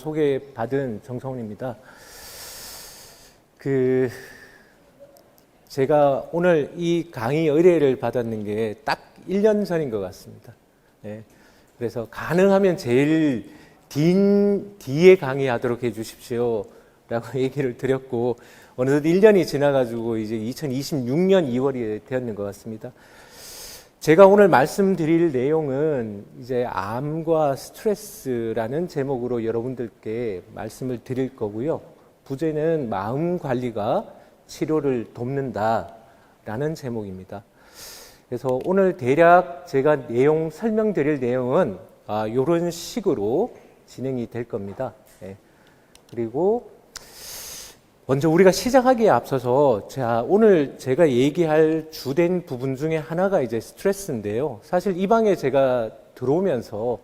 소개받은 정성훈입니다. 제가 오늘 이 강의 의뢰를 받았는 게 딱 1년 전인 것 같습니다. 네. 그래서 가능하면 제일 뒤에 강의하도록 해주십시오 라고 얘기를 드렸고, 어느덧 1년이 지나가지고 이제 2026년 2월이 되었는 것 같습니다. 제가 오늘 말씀드릴 내용은 이제 암과 스트레스라는 제목으로 여러분들께 말씀을 드릴 거고요. 부제는 마음 관리가 치료를 돕는다라는 제목입니다. 그래서 오늘 대략 제가 설명드릴 내용은 이런 식으로 진행이 될 겁니다. 네. 그리고 먼저 우리가 시작하기에 앞서서 오늘 제가 얘기할 주된 부분 중에 하나가 이제 스트레스인데요. 사실 이 방에 제가 들어오면서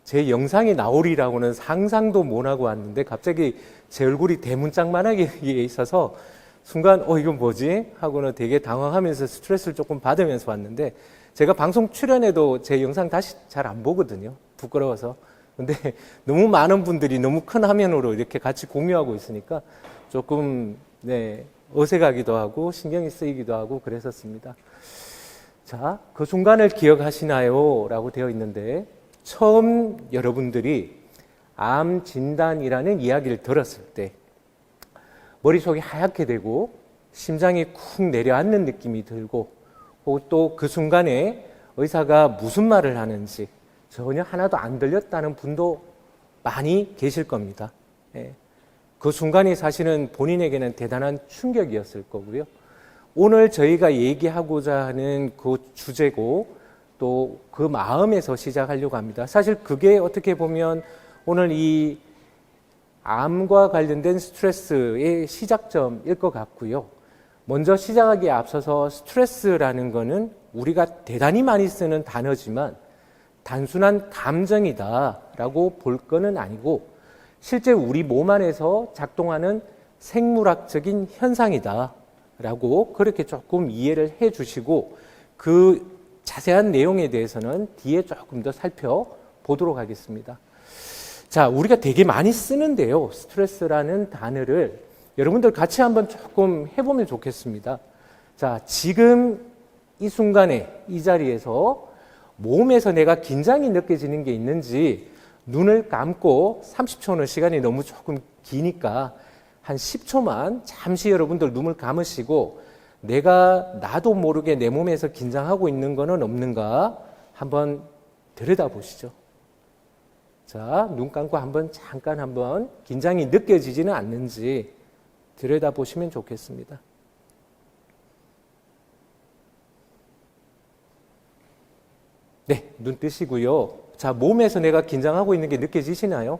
제 영상이 나오리라고는 상상도 못하고 왔는데 갑자기 제 얼굴이 대문짝만하게 있어서 순간 이건 뭐지? 하고는 되게 당황하면서 스트레스를 조금 받으면서 왔는데, 제가 방송 출연해도 제 영상 다시 잘 안 보거든요. 부끄러워서. 근데 너무 많은 분들이 너무 큰 화면으로 이렇게 같이 공유하고 있으니까 조금 어색하기도 하고 신경이 쓰이기도 하고 그랬었습니다. 자, 그 순간을 기억하시나요? 라고 되어 있는데, 처음 여러분들이 암 진단이라는 이야기를 들었을 때 머릿속이 하얗게 되고 심장이 쿵 내려앉는 느낌이 들고, 또 그 순간에 의사가 무슨 말을 하는지 전혀 하나도 안 들렸다는 분도 많이 계실 겁니다. 그 순간이 사실은 본인에게는 대단한 충격이었을 거고요. 오늘 저희가 얘기하고자 하는 그 주제고 또 그 마음에서 시작하려고 합니다. 사실 그게 어떻게 보면 오늘 이 암과 관련된 스트레스의 시작점일 것 같고요. 먼저 시작하기에 앞서서 스트레스라는 거는 우리가 대단히 많이 쓰는 단어지만 단순한 감정이다라고 볼 거는 아니고 실제 우리 몸 안에서 작동하는 생물학적인 현상이다라고 그렇게 조금 이해를 해 주시고, 그 자세한 내용에 대해서는 뒤에 조금 더 살펴보도록 하겠습니다. 자, 우리가 되게 많이 쓰는데요. 스트레스라는 단어를 여러분들 같이 한번 조금 해보면 좋겠습니다. 자, 지금 이 순간에 이 자리에서 몸에서 내가 긴장이 느껴지는 게 있는지 눈을 감고 30초는 시간이 너무 조금 기니까 한 10초만 잠시 여러분들 눈을 감으시고 나도 모르게 내 몸에서 긴장하고 있는 거는 없는가 한번 들여다보시죠. 자, 눈 감고 잠깐 한번 긴장이 느껴지지는 않는지 들여다보시면 좋겠습니다. 네, 눈 뜨시고요. 자, 몸에서 내가 긴장하고 있는 게 느껴지시나요?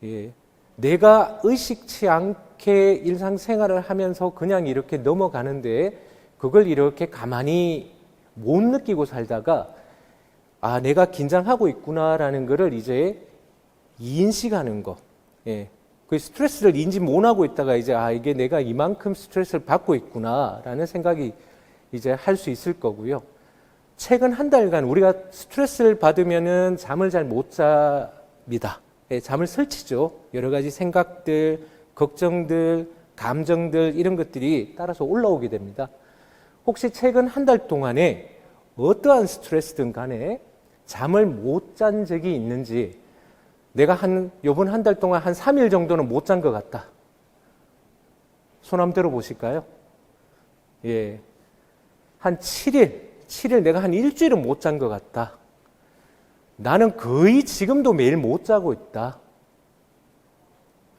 예. 내가 의식치 않게 일상생활을 하면서 그냥 이렇게 넘어가는데 그걸 이렇게 가만히 못 느끼고 살다가 내가 긴장하고 있구나라는 거를 이제 인식하는 거. 예. 그 스트레스를 인지 못하고 있다가 이제 이게 내가 이만큼 스트레스를 받고 있구나라는 생각이 이제 할 수 있을 거고요. 최근 한 달간 우리가 스트레스를 받으면은 잠을 잘 못 잡니다. 예, 잠을 설치죠. 여러 가지 생각들, 걱정들, 감정들 이런 것들이 따라서 올라오게 됩니다. 혹시 최근 한 달 동안에 어떠한 스트레스든 간에 잠을 못 잔 적이 있는지, 내가 요번 한 달 동안 한 3일 정도는 못 잔 것 같다. 손 한번 들어보실까요? 예. 한 7일 내가 한 일주일은 못 잔 것 같다. 나는 거의 지금도 매일 못 자고 있다.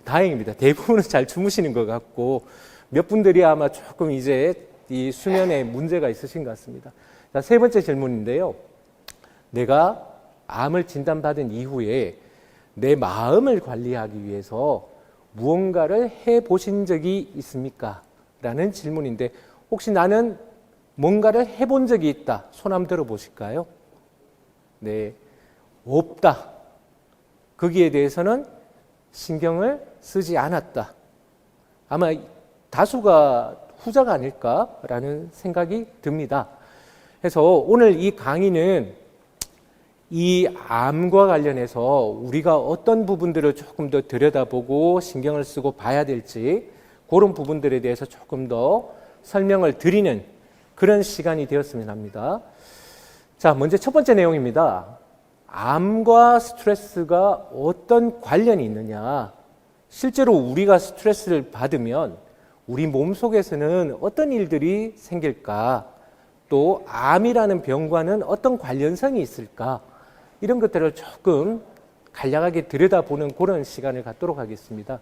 다행입니다. 대부분은 잘 주무시는 것 같고, 몇 분들이 아마 조금 이제 이 수면에 문제가 있으신 것 같습니다. 자, 세 번째 질문인데요. 내가 암을 진단받은 이후에 내 마음을 관리하기 위해서 무언가를 해보신 적이 있습니까? 라는 질문인데, 혹시 나는 뭔가를 해본 적이 있다. 손 한번 들어보실까요? 네. 없다. 거기에 대해서는 신경을 쓰지 않았다. 아마 다수가 후자가 아닐까라는 생각이 듭니다. 그래서 오늘 이 강의는 이 암과 관련해서 우리가 어떤 부분들을 조금 더 들여다보고 신경을 쓰고 봐야 될지 그런 부분들에 대해서 조금 더 설명을 드리는 그런 시간이 되었으면 합니다. 자, 먼저 첫 번째 내용입니다. 암과 스트레스가 어떤 관련이 있느냐. 실제로 우리가 스트레스를 받으면 우리 몸속에서는 어떤 일들이 생길까? 또 암이라는 병과는 어떤 관련성이 있을까? 이런 것들을 조금 간략하게 들여다보는 그런 시간을 갖도록 하겠습니다.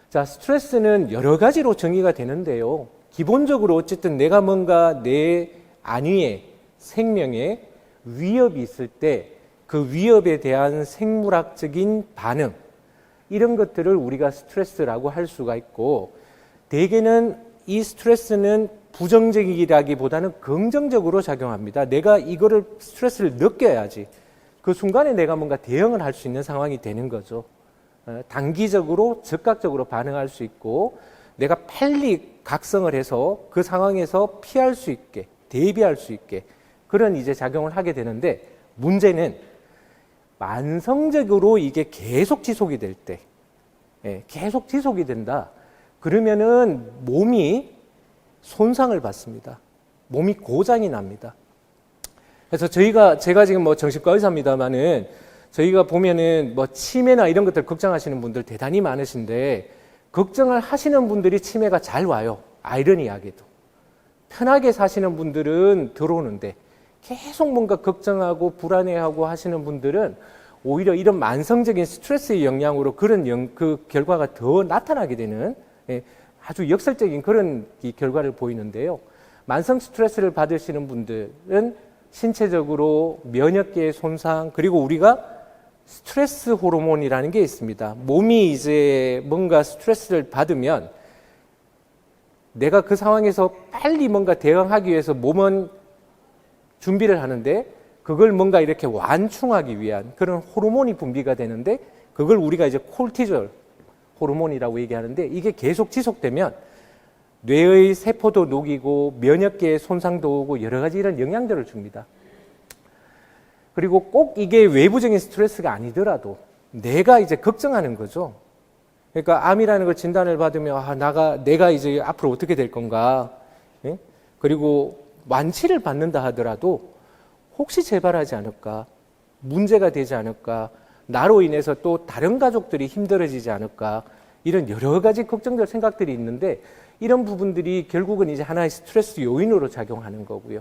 자, 스트레스는 여러 가지로 정의가 되는데요. 기본적으로 어쨌든 내가 뭔가 내 안위에 생명에 위협이 있을 때 그 위협에 대한 생물학적인 반응, 이런 것들을 우리가 스트레스라고 할 수가 있고, 대개는 이 스트레스는 부정적이라기보다는 긍정적으로 작용합니다. 내가 이거를 스트레스를 느껴야지 그 순간에 내가 뭔가 대응을 할 수 있는 상황이 되는 거죠. 단기적으로 즉각적으로 반응할 수 있고, 내가 빨리 각성을 해서 그 상황에서 피할 수 있게, 대비할 수 있게 그런 이제 작용을 하게 되는데, 문제는 만성적으로 이게 계속 지속이 될 때, 계속 지속이 된다. 그러면은 몸이 손상을 받습니다. 몸이 고장이 납니다. 그래서 제가 지금 뭐 정신과 의사입니다만은, 저희가 보면은 뭐 치매나 이런 것들 걱정하시는 분들 대단히 많으신데, 걱정을 하시는 분들이 치매가 잘 와요. 아이러니하게도. 편하게 사시는 분들은 들어오는데, 계속 뭔가 걱정하고 불안해하고 하시는 분들은 오히려 이런 만성적인 스트레스의 영향으로 그런 그 결과가 더 나타나게 되는 아주 역설적인 그런 결과를 보이는데요. 만성 스트레스를 받으시는 분들은 신체적으로 면역계의 손상, 그리고 우리가 스트레스 호르몬이라는 게 있습니다. 몸이 이제 뭔가 스트레스를 받으면 내가 그 상황에서 빨리 뭔가 대응하기 위해서 몸은 준비를 하는데, 그걸 뭔가 이렇게 완충하기 위한 그런 호르몬이 분비가 되는데, 그걸 우리가 이제 콜티졸 호르몬이라고 얘기하는데, 이게 계속 지속되면 뇌의 세포도 녹이고 면역계의 손상도 오고 여러 가지 이런 영향들을 줍니다. 그리고 꼭 이게 외부적인 스트레스가 아니더라도 내가 이제 걱정하는 거죠. 그러니까 암이라는 걸 진단을 받으면 내가 이제 앞으로 어떻게 될 건가, 그리고 완치를 받는다 하더라도 혹시 재발하지 않을까, 문제가 되지 않을까, 나로 인해서 또 다른 가족들이 힘들어지지 않을까, 이런 여러 가지 걱정들, 생각들이 있는데, 이런 부분들이 결국은 이제 하나의 스트레스 요인으로 작용하는 거고요.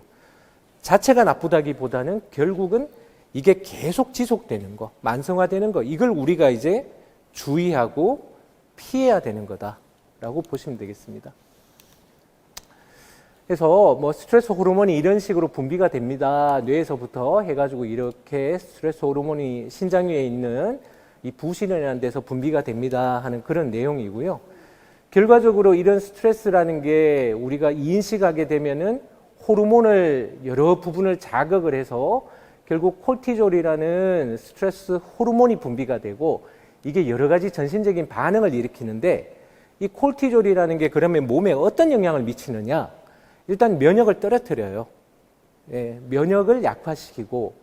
자체가 나쁘다기보다는 결국은 이게 계속 지속되는 거, 만성화되는 거, 이걸 우리가 이제 주의하고 피해야 되는 거다라고 보시면 되겠습니다. 그래서 뭐 스트레스 호르몬이 이런 식으로 분비가 됩니다. 뇌에서부터 해가지고 이렇게 스트레스 호르몬이 신장 위에 있는 이 부신이라는 데서 분비가 됩니다 하는 그런 내용이고요. 결과적으로 이런 스트레스라는 게 우리가 인식하게 되면은 호르몬을 여러 부분을 자극을 해서 결국 콜티졸이라는 스트레스 호르몬이 분비가 되고, 이게 여러 가지 전신적인 반응을 일으키는데, 이 콜티졸이라는 게 그러면 몸에 어떤 영향을 미치느냐? 일단 면역을 떨어뜨려요. 면역을 약화시키고,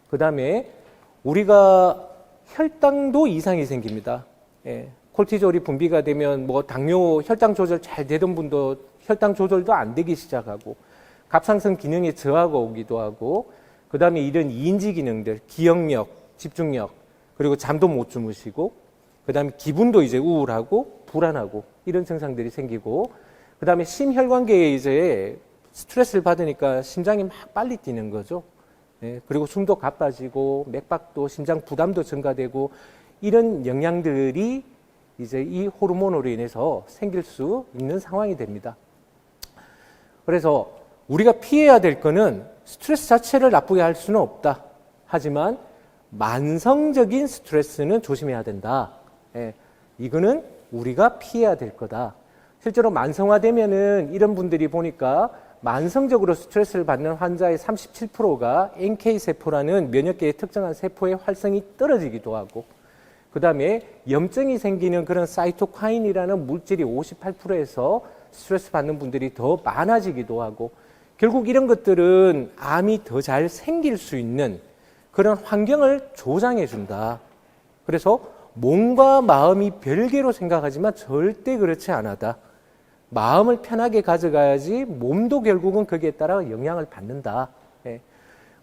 그 다음에 우리가 혈당도 이상이 생깁니다. 콜티졸이 분비가 되면 뭐 당뇨 혈당 조절 잘 되던 분도 혈당 조절도 안 되기 시작하고, 갑상선 기능에 저하가 오기도 하고, 그 다음에 이런 인지 기능들, 기억력, 집중력, 그리고 잠도 못 주무시고, 그 다음에 기분도 이제 우울하고 불안하고 이런 증상들이 생기고, 그 다음에 심혈관계에 이제 스트레스를 받으니까 심장이 막 빨리 뛰는 거죠. 그리고 숨도 가빠지고 맥박도 심장 부담도 증가되고, 이런 영향들이 이제 이 호르몬으로 인해서 생길 수 있는 상황이 됩니다. 그래서 우리가 피해야 될 거는 스트레스 자체를 나쁘게 할 수는 없다. 하지만 만성적인 스트레스는 조심해야 된다. 이거는 우리가 피해야 될 거다. 실제로 만성화되면은 이런 분들이 보니까 만성적으로 스트레스를 받는 환자의 37%가 NK세포라는 면역계의 특정한 세포의 활성이 떨어지기도 하고, 그 다음에 염증이 생기는 그런 사이토카인이라는 물질이 58%에서 스트레스 받는 분들이 더 많아지기도 하고, 결국 이런 것들은 암이 더 잘 생길 수 있는 그런 환경을 조장해 준다. 그래서 몸과 마음이 별개로 생각하지만 절대 그렇지 않았다. 마음을 편하게 가져가야지 몸도 결국은 거기에 따라 영향을 받는다. 예.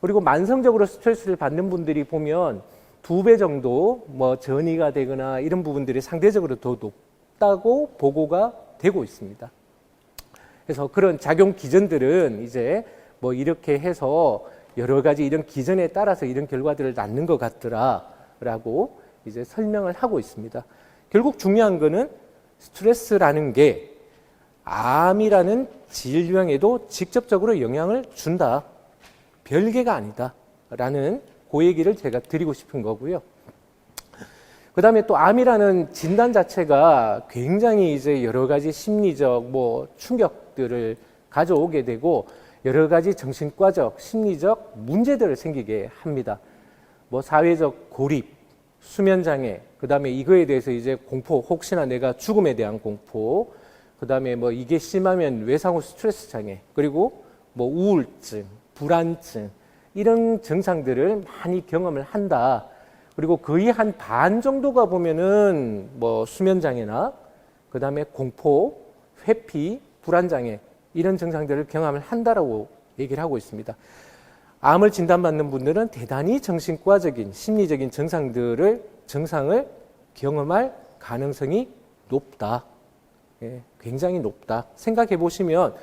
그리고 만성적으로 스트레스를 받는 분들이 보면 2배 정도 뭐 전이가 되거나 이런 부분들이 상대적으로 더 높다고 보고가 되고 있습니다. 그래서 그런 작용 기전들은 이제 뭐 이렇게 해서 여러 가지 이런 기전에 따라서 이런 결과들을 낳는 것 같더라라고 이제 설명을 하고 있습니다. 결국 중요한 거는 스트레스라는 게 암이라는 질병에도 직접적으로 영향을 준다. 별개가 아니다. 라는 그 얘기를 제가 드리고 싶은 거고요. 그 다음에 또 암이라는 진단 자체가 굉장히 이제 여러 가지 심리적 뭐 충격들을 가져오게 되고 여러 가지 정신과적, 심리적 문제들을 생기게 합니다. 뭐 사회적 고립, 수면장애, 그 다음에 이거에 대해서 이제 공포, 혹시나 내가 죽음에 대한 공포, 그 다음에 뭐 이게 심하면 외상후 스트레스 장애, 그리고 뭐 우울증, 불안증, 이런 증상들을 많이 경험을 한다. 그리고 거의 한 반 정도가 보면은 뭐 수면장애나 그 다음에 공포, 회피, 불안장애 이런 증상들을 경험을 한다라고 얘기를 하고 있습니다. 암을 진단받는 분들은 대단히 정신과적인 심리적인 증상을 경험할 가능성이 높다. 예, 굉장히 높다. 생각해 보시면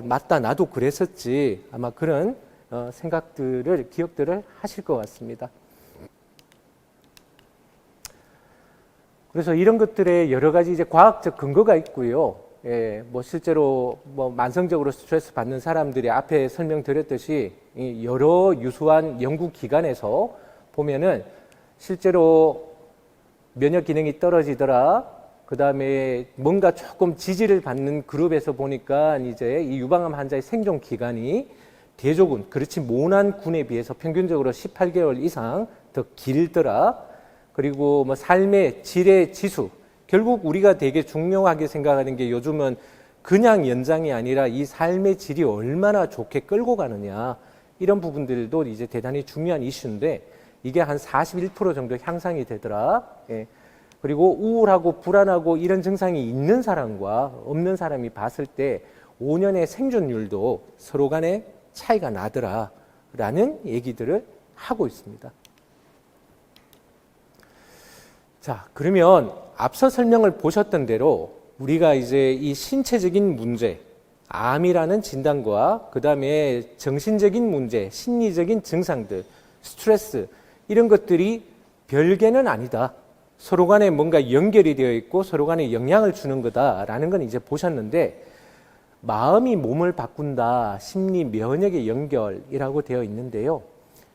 맞다, 나도 그랬었지. 아마 그런 기억들을 하실 것 같습니다. 그래서 이런 것들에 여러 가지 이제 과학적 근거가 있고요. 예, 뭐 실제로 뭐 만성적으로 스트레스 받는 사람들이 앞에 설명드렸듯이 여러 유수한 연구 기관에서 보면은 실제로 면역 기능이 떨어지더라. 그 다음에 뭔가 조금 지지를 받는 그룹에서 보니까 이제 이 유방암 환자의 생존 기간이 대조군, 그렇지 모난 군에 비해서 평균적으로 18개월 이상 더 길더라. 그리고 뭐 삶의 질의 지수, 결국 우리가 되게 중요하게 생각하는 게 요즘은 그냥 연장이 아니라 이 삶의 질이 얼마나 좋게 끌고 가느냐, 이런 부분들도 이제 대단히 중요한 이슈인데 이게 한 41% 정도 향상이 되더라. 예. 그리고 우울하고 불안하고 이런 증상이 있는 사람과 없는 사람이 봤을 때 5년의 생존율도 서로 간에 차이가 나더라라는 얘기들을 하고 있습니다. 자, 그러면 앞서 설명을 보셨던 대로 우리가 이제 이 신체적인 문제, 암이라는 진단과 그 다음에 정신적인 문제, 심리적인 증상들, 스트레스 이런 것들이 별개는 아니다. 서로 간에 뭔가 연결이 되어 있고 서로 간에 영향을 주는 거다라는 건 이제 보셨는데, 마음이 몸을 바꾼다, 심리 면역의 연결이라고 되어 있는데요.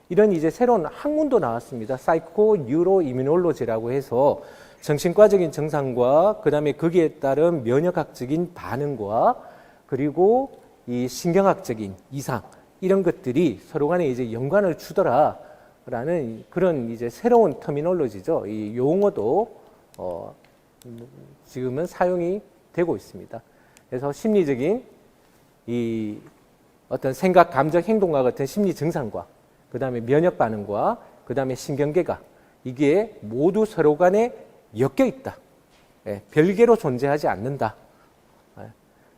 이런 이제 새로운 학문도 나왔습니다. 사이코 뉴로 이뮤놀로지라고 해서 정신과적인 증상과 그 다음에 거기에 따른 면역학적인 반응과 그리고 이 신경학적인 이상 이런 것들이 서로 간에 이제 연관을 주더라라는 그런 이제 새로운 터미놀로지죠. 이 용어도 지금은 사용이 되고 있습니다. 그래서 심리적인 이 어떤 생각, 감정, 행동과 같은 심리 증상과 그 다음에 면역 반응과 그 다음에 신경계가 이게 모두 서로 간에 엮여 있다. 예, 별개로 존재하지 않는다.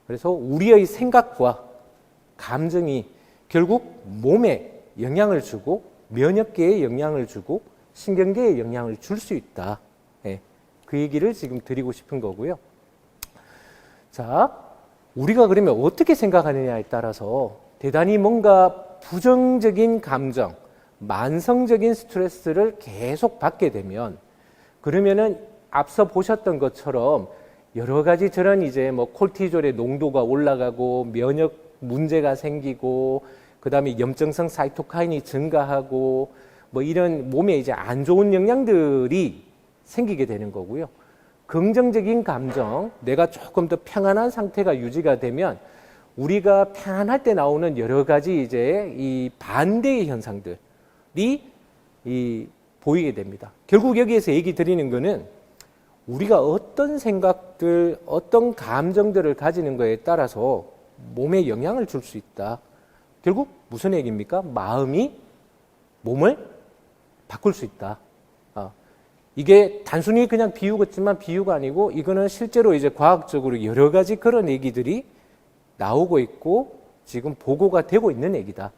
그래서 우리의 생각과 감정이 결국 몸에 영향을 주고 면역계에 영향을 주고 신경계에 영향을 줄 수 있다. 예, 그 얘기를 지금 드리고 싶은 거고요. 자, 우리가 그러면 어떻게 생각하느냐에 따라서 대단히 뭔가 부정적인 감정, 만성적인 스트레스를 계속 받게 되면 그러면은 앞서 보셨던 것처럼 여러 가지 저런 이제 뭐 콜티졸의 농도가 올라가고 면역 문제가 생기고 그 다음에 염증성 사이토카인이 증가하고 뭐 이런 몸에 이제 안 좋은 영향들이 생기게 되는 거고요. 긍정적인 감정, 내가 조금 더 평안한 상태가 유지가 되면 우리가 평안할 때 나오는 여러 가지 이제 이 반대의 현상들이 보이게 됩니다. 결국 여기에서 얘기 드리는 거는 우리가 어떤 생각들, 어떤 감정들을 가지는 거에 따라서 몸에 영향을 줄 수 있다. 결국 무슨 얘기입니까? 마음이 몸을 바꿀 수 있다. 이게 단순히 그냥 비유겠지만 비유가 아니고 이거는 실제로 이제 과학적으로 여러 가지 그런 얘기들이 나오고 있고 지금 보고가 되고 있는 얘기다.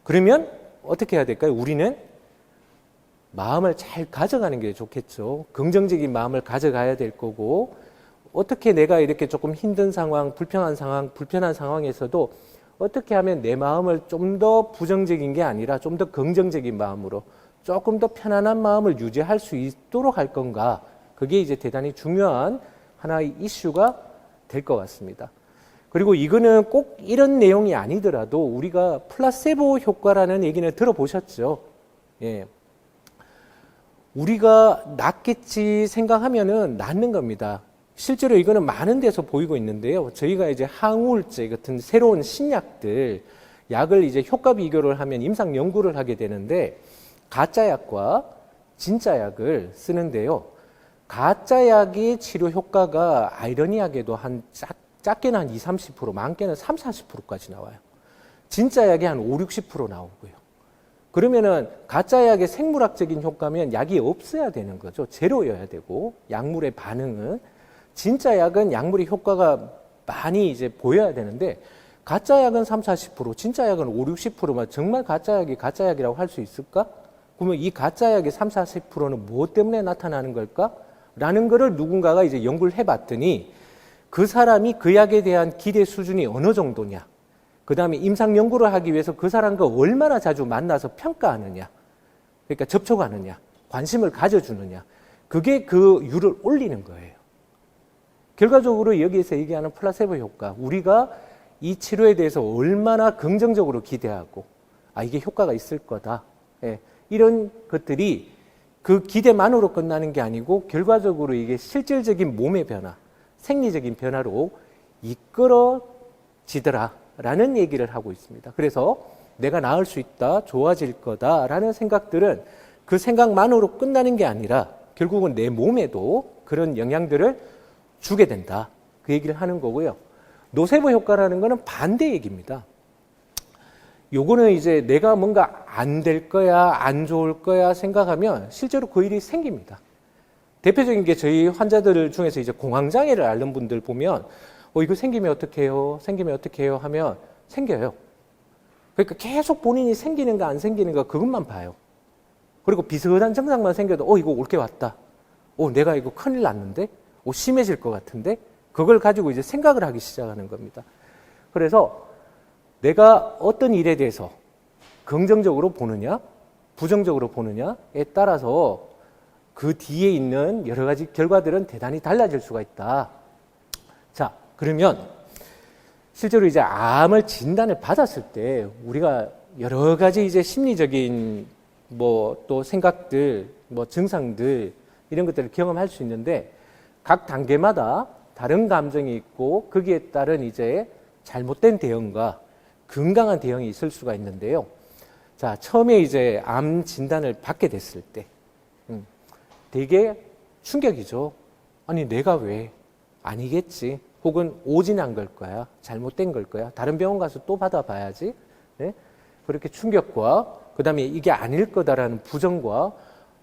그러면 어떻게 해야 될까요? 우리는 마음을 잘 가져가는 게 좋겠죠. 긍정적인 마음을 가져가야 될 거고 어떻게 내가 이렇게 조금 힘든 상황, 불편한 상황에서도 어떻게 하면 내 마음을 좀 더 부정적인 게 아니라 좀 더 긍정적인 마음으로 조금 더 편안한 마음을 유지할 수 있도록 할 건가. 그게 이제 대단히 중요한 하나의 이슈가 될 것 같습니다. 그리고 이거는 꼭 이런 내용이 아니더라도 우리가 플라세보 효과라는 얘기는 들어보셨죠? 예. 우리가 낫겠지 생각하면은 낫는 겁니다. 실제로 이거는 많은 데서 보이고 있는데요. 저희가 이제 항우울제 같은 새로운 신약들, 약을 이제 효과 비교를 하면 임상 연구를 하게 되는데 가짜 약과 진짜 약을 쓰는데요. 가짜 약의 치료 효과가 아이러니하게도 작게는 한 20, 30%, 많게는 30, 40%까지 나와요. 진짜 약이 한 5, 60% 나오고요. 그러면은 가짜 약의 생물학적인 효과면 약이 없어야 되는 거죠. 제로여야 되고 약물의 반응은 진짜 약은 약물의 효과가 많이 이제 보여야 되는데 가짜 약은 30, 40%, 진짜 약은 5, 60%만 정말 가짜 약이 가짜 약이라고 할 수 있을까? 그러면 이 가짜 약의 30, 40%는 무엇 때문에 나타나는 걸까? 라는 거를 누군가가 이제 연구를 해봤더니 그 사람이 그 약에 대한 기대 수준이 어느 정도냐. 그 다음에 임상 연구를 하기 위해서 그 사람과 얼마나 자주 만나서 평가하느냐. 그러니까 접촉하느냐. 관심을 가져주느냐. 그게 그 율을 올리는 거예요. 결과적으로 여기에서 얘기하는 플라세보 효과. 우리가 이 치료에 대해서 얼마나 긍정적으로 기대하고 이게 효과가 있을 거다. 예, 이런 것들이 그 기대만으로 끝나는 게 아니고 결과적으로 이게 실질적인 몸의 변화, 생리적인 변화로 이끌어지더라라는 얘기를 하고 있습니다. 그래서 내가 나을 수 있다, 좋아질 거다라는 생각들은 그 생각만으로 끝나는 게 아니라 결국은 내 몸에도 그런 영향들을 주게 된다. 그 얘기를 하는 거고요. 노세보 효과라는 거는 반대 얘기입니다. 요거는 이제 내가 뭔가 안 될 거야, 안 좋을 거야 생각하면 실제로 그 일이 생깁니다. 대표적인 게 저희 환자들 중에서 이제 공황장애를 앓는 분들 보면 이거 생기면 어떻게 해요? 생기면 어떻게 해요? 하면 생겨요. 그러니까 계속 본인이 생기는가 안 생기는가 그것만 봐요. 그리고 비슷한 증상만 생겨도 이거 올 게 왔다. 내가 이거 큰일 났는데? 심해질 것 같은데? 그걸 가지고 이제 생각을 하기 시작하는 겁니다. 그래서 내가 어떤 일에 대해서 긍정적으로 보느냐, 부정적으로 보느냐에 따라서 그 뒤에 있는 여러 가지 결과들은 대단히 달라질 수가 있다. 자, 그러면 실제로 이제 암을 진단을 받았을 때 우리가 여러 가지 이제 심리적인 또 생각들, 증상들 이런 것들을 경험할 수 있는데 각 단계마다 다른 감정이 있고 거기에 따른 이제 잘못된 대응과 건강한 대응이 있을 수가 있는데요. 자, 처음에 이제 암 진단을 받게 됐을 때 되게 충격이죠. 아니, 내가 왜? 아니겠지. 혹은 오진한 걸 거야. 잘못된 걸 거야. 다른 병원 가서 또 받아봐야지. 네? 그렇게 충격과 그 다음에 이게 아닐 거다라는 부정과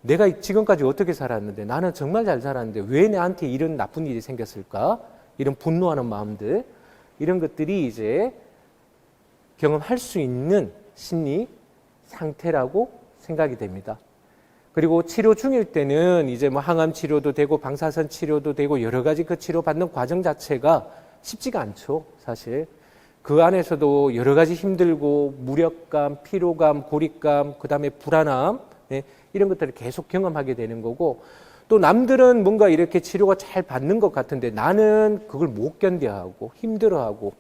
내가 지금까지 어떻게 살았는데 나는 정말 잘 살았는데 왜 나한테 이런 나쁜 일이 생겼을까? 이런 분노하는 마음들 이런 것들이 이제 경험할 수 있는 심리 상태라고 생각이 됩니다. 그리고 치료 중일 때는 이제 항암 치료도 되고 방사선 치료도 되고 여러 가지 그 치료받는 과정 자체가 쉽지가 않죠, 사실. 그 안에서도 여러 가지 힘들고 무력감, 피로감, 고립감, 그 다음에 불안함, 이런 것들을 계속 경험하게 되는 거고 또 남들은 뭔가 이렇게 치료가 잘 받는 것 같은데 나는 그걸 못 견뎌하고 힘들어하고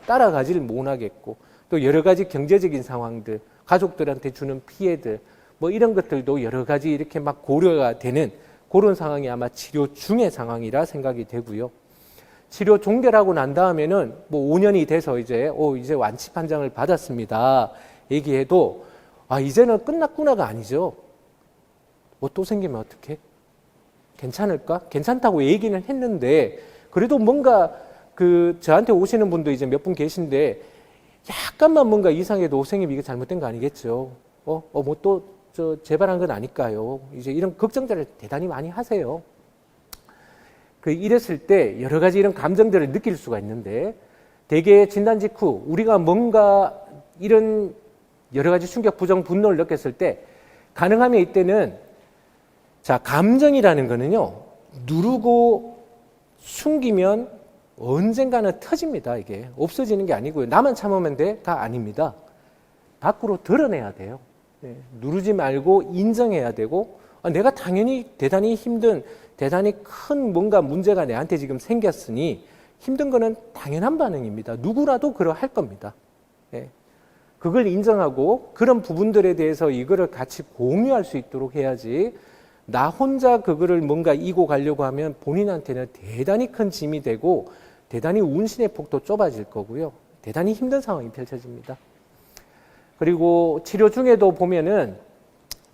따라가지를 못하겠고 또 여러 가지 경제적인 상황들, 가족들한테 주는 피해들 이런 것들도 여러 가지 이렇게 막 고려가 되는 그런 상황이 아마 치료 중의 상황이라 생각이 되고요. 치료 종결하고 난 다음에는 5년이 돼서 이제 완치 판정을 받았습니다. 얘기해도 이제는 끝났구나가 아니죠. 또 생기면 어떡해? 괜찮을까? 괜찮다고 얘기는 했는데 그래도 뭔가 저한테 오시는 분도 이제 몇 분 계신데 약간만 뭔가 이상해도 선생님 이게 잘못된 거 아니겠죠? 또 재발한 건 아닐까요? 이제 이런 걱정들을 대단히 많이 하세요. 이랬을 때 여러 가지 이런 감정들을 느낄 수가 있는데, 대개 진단 직후 우리가 뭔가 이런 여러 가지 충격, 부정, 분노를 느꼈을 때 가능하면 이때는 자, 감정이라는 거는요, 누르고 숨기면 언젠가는 터집니다. 이게 없어지는 게 아니고요. 나만 참으면 돼?가 아닙니다. 밖으로 드러내야 돼요. 네, 누르지 말고 인정해야 되고, 내가 당연히 대단히 힘든, 대단히 큰 뭔가 문제가 내한테 지금 생겼으니 힘든 거는 당연한 반응입니다. 누구라도 그러할 겁니다. 네, 그걸 인정하고 그런 부분들에 대해서 이거를 같이 공유할 수 있도록 해야지, 나 혼자 그거를 뭔가 이고 가려고 하면 본인한테는 대단히 큰 짐이 되고 대단히 운신의 폭도 좁아질 거고요. 대단히 힘든 상황이 펼쳐집니다. 그리고 치료 중에도 보면은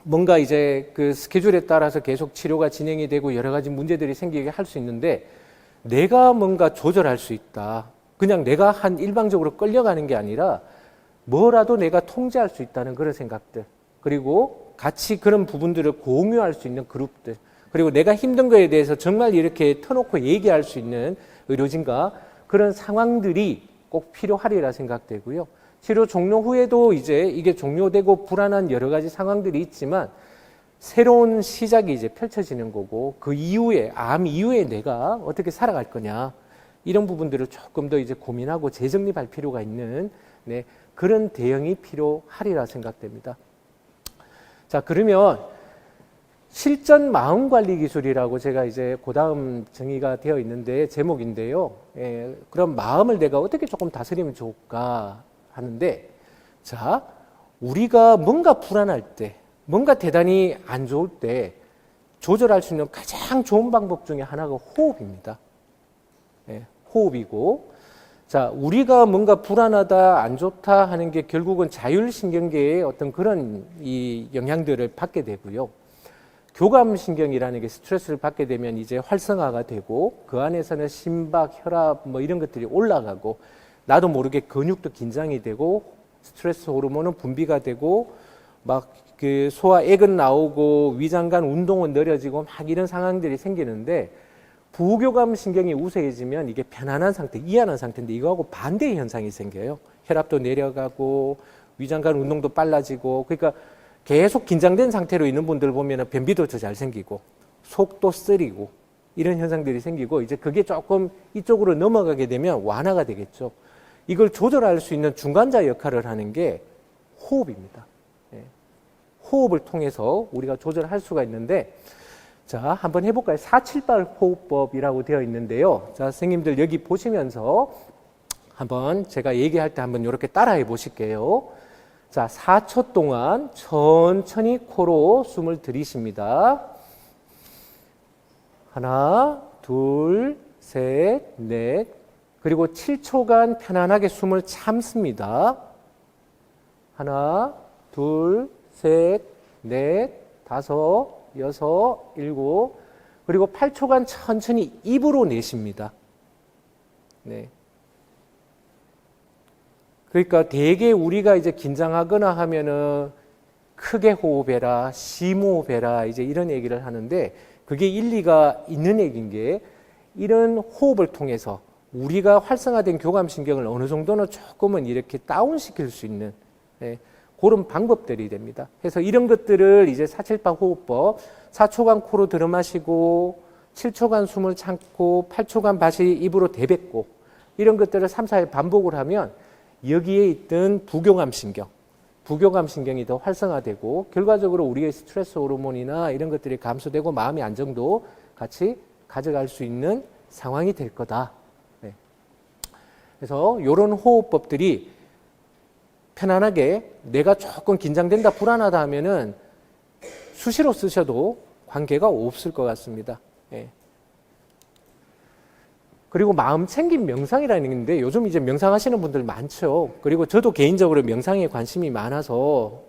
뭔가 이제 그 스케줄에 따라서 계속 치료가 진행이 되고 여러 가지 문제들이 생기게 할 수 있는데, 내가 뭔가 조절할 수 있다. 그냥 내가 일방적으로 끌려가는 게 아니라 뭐라도 내가 통제할 수 있다는 그런 생각들. 그리고 같이 그런 부분들을 공유할 수 있는 그룹들. 그리고 내가 힘든 거에 대해서 정말 이렇게 터놓고 얘기할 수 있는 의료진과 그런 상황들이 꼭 필요하리라 생각되고요. 치료 종료 후에도 이제 이게 종료되고 불안한 여러 가지 상황들이 있지만 새로운 시작이 이제 펼쳐지는 거고, 그 이후에, 암 이후에 내가 어떻게 살아갈 거냐, 이런 부분들을 조금 더 이제 고민하고 재정립할 필요가 있는, 네, 그런 대응이 필요하리라 생각됩니다. 자, 그러면 실전 마음관리 기술이라고 제가 이제 그 다음 정의가 되어 있는데, 제목인데요. 그럼 마음을 내가 어떻게 조금 다스리면 좋을까 하는데, 자, 우리가 뭔가 불안할 때, 뭔가 대단히 안 좋을 때 조절할 수 있는 가장 좋은 방법 중에 하나가 호흡입니다. 호흡이고, 자, 우리가 뭔가 불안하다, 안 좋다 하는 게 결국은 자율신경계의 어떤 그런 이 영향들을 받게 되고요. 교감신경이라는 게 스트레스를 받게 되면 이제 활성화가 되고, 그 안에서는 심박, 혈압 뭐 이런 것들이 올라가고, 나도 모르게 근육도 긴장이 되고, 스트레스 호르몬은 분비가 되고, 막 그 소화액은 나오고, 위장관 운동은 느려지고, 막 이런 상황들이 생기는데, 부교감 신경이 우세해지면 이게 편안한 상태, 이완한 상태인데 이거하고 반대의 현상이 생겨요. 혈압도 내려가고 위장관 운동도 빨라지고, 그러니까 계속 긴장된 상태로 있는 분들 보면 변비도 더 잘 생기고 속도 쓰리고 이런 현상들이 생기고, 이제 그게 조금 이쪽으로 넘어가게 되면 완화가 되겠죠. 이걸 조절할 수 있는 중간자 역할을 하는 게 호흡입니다. 호흡을 통해서 우리가 조절할 수가 있는데, 자, 한번 해볼까요? 478 호흡법이라고 되어 있는데요. 자, 선생님들 여기 보시면서 한번 제가 얘기할 때 한번 이렇게 따라해 보실게요. 자, 4초 동안 천천히 코로 숨을 들이쉽니다. 하나, 둘, 셋, 넷. 그리고 7초간 편안하게 숨을 참습니다. 하나, 둘, 셋, 넷, 다섯, 여섯, 일곱. 그리고 8초간 천천히 입으로 내쉽니다. 네. 그러니까 대개 우리가 이제 긴장하거나 하면은 크게 호흡해라, 심호흡해라, 이제 이런 얘기를 하는데, 그게 일리가 있는 얘기인 게, 이런 호흡을 통해서 우리가 활성화된 교감신경을 어느 정도는 조금은 이렇게 다운시킬 수 있는, 그런 방법들이 됩니다. 그래서 이런 것들을 이제 478 호흡법, 4초간 코로 들어마시고 7초간 숨을 참고 8초간 다시 입으로 내뱉고, 이런 것들을 3, 4일 반복을 하면 여기에 있던 부교감신경이 더 활성화되고, 결과적으로 우리의 스트레스 호르몬이나 이런 것들이 감소되고 마음의 안정도 같이 가져갈 수 있는 상황이 될 거다. 그래서 이런 호흡법들이 편안하게, 내가 조금 긴장된다, 불안하다 하면은 수시로 쓰셔도 관계가 없을 것 같습니다. 그리고 마음 챙김 명상이라는 게 있는데, 요즘 이제 명상하시는 분들 많죠. 그리고 저도 개인적으로 명상에 관심이 많아서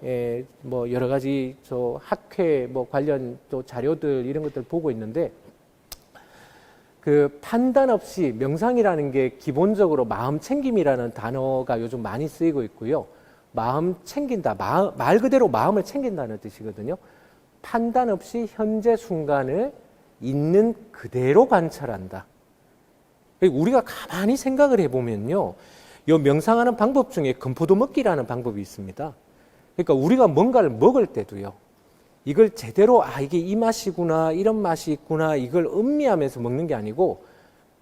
뭐 여러 가지 학회 뭐 관련 또 자료들 이런 것들 보고 있는데, 그 판단 없이 명상이라는 게 기본적으로 마음 챙김이라는 단어가 요즘 많이 쓰이고 있고요. 마음 챙긴다. 말 그대로 마음을 챙긴다는 뜻이거든요. 판단 없이 현재 순간을 있는 그대로 관찰한다. 우리가 가만히 생각을 해보면요. 이 명상하는 방법 중에 건포도 먹기라는 방법이 있습니다. 그러니까 우리가 뭔가를 먹을 때도요. 이걸 제대로 이게 이 맛이구나, 이런 맛이 있구나, 이걸 음미하면서 먹는 게 아니고,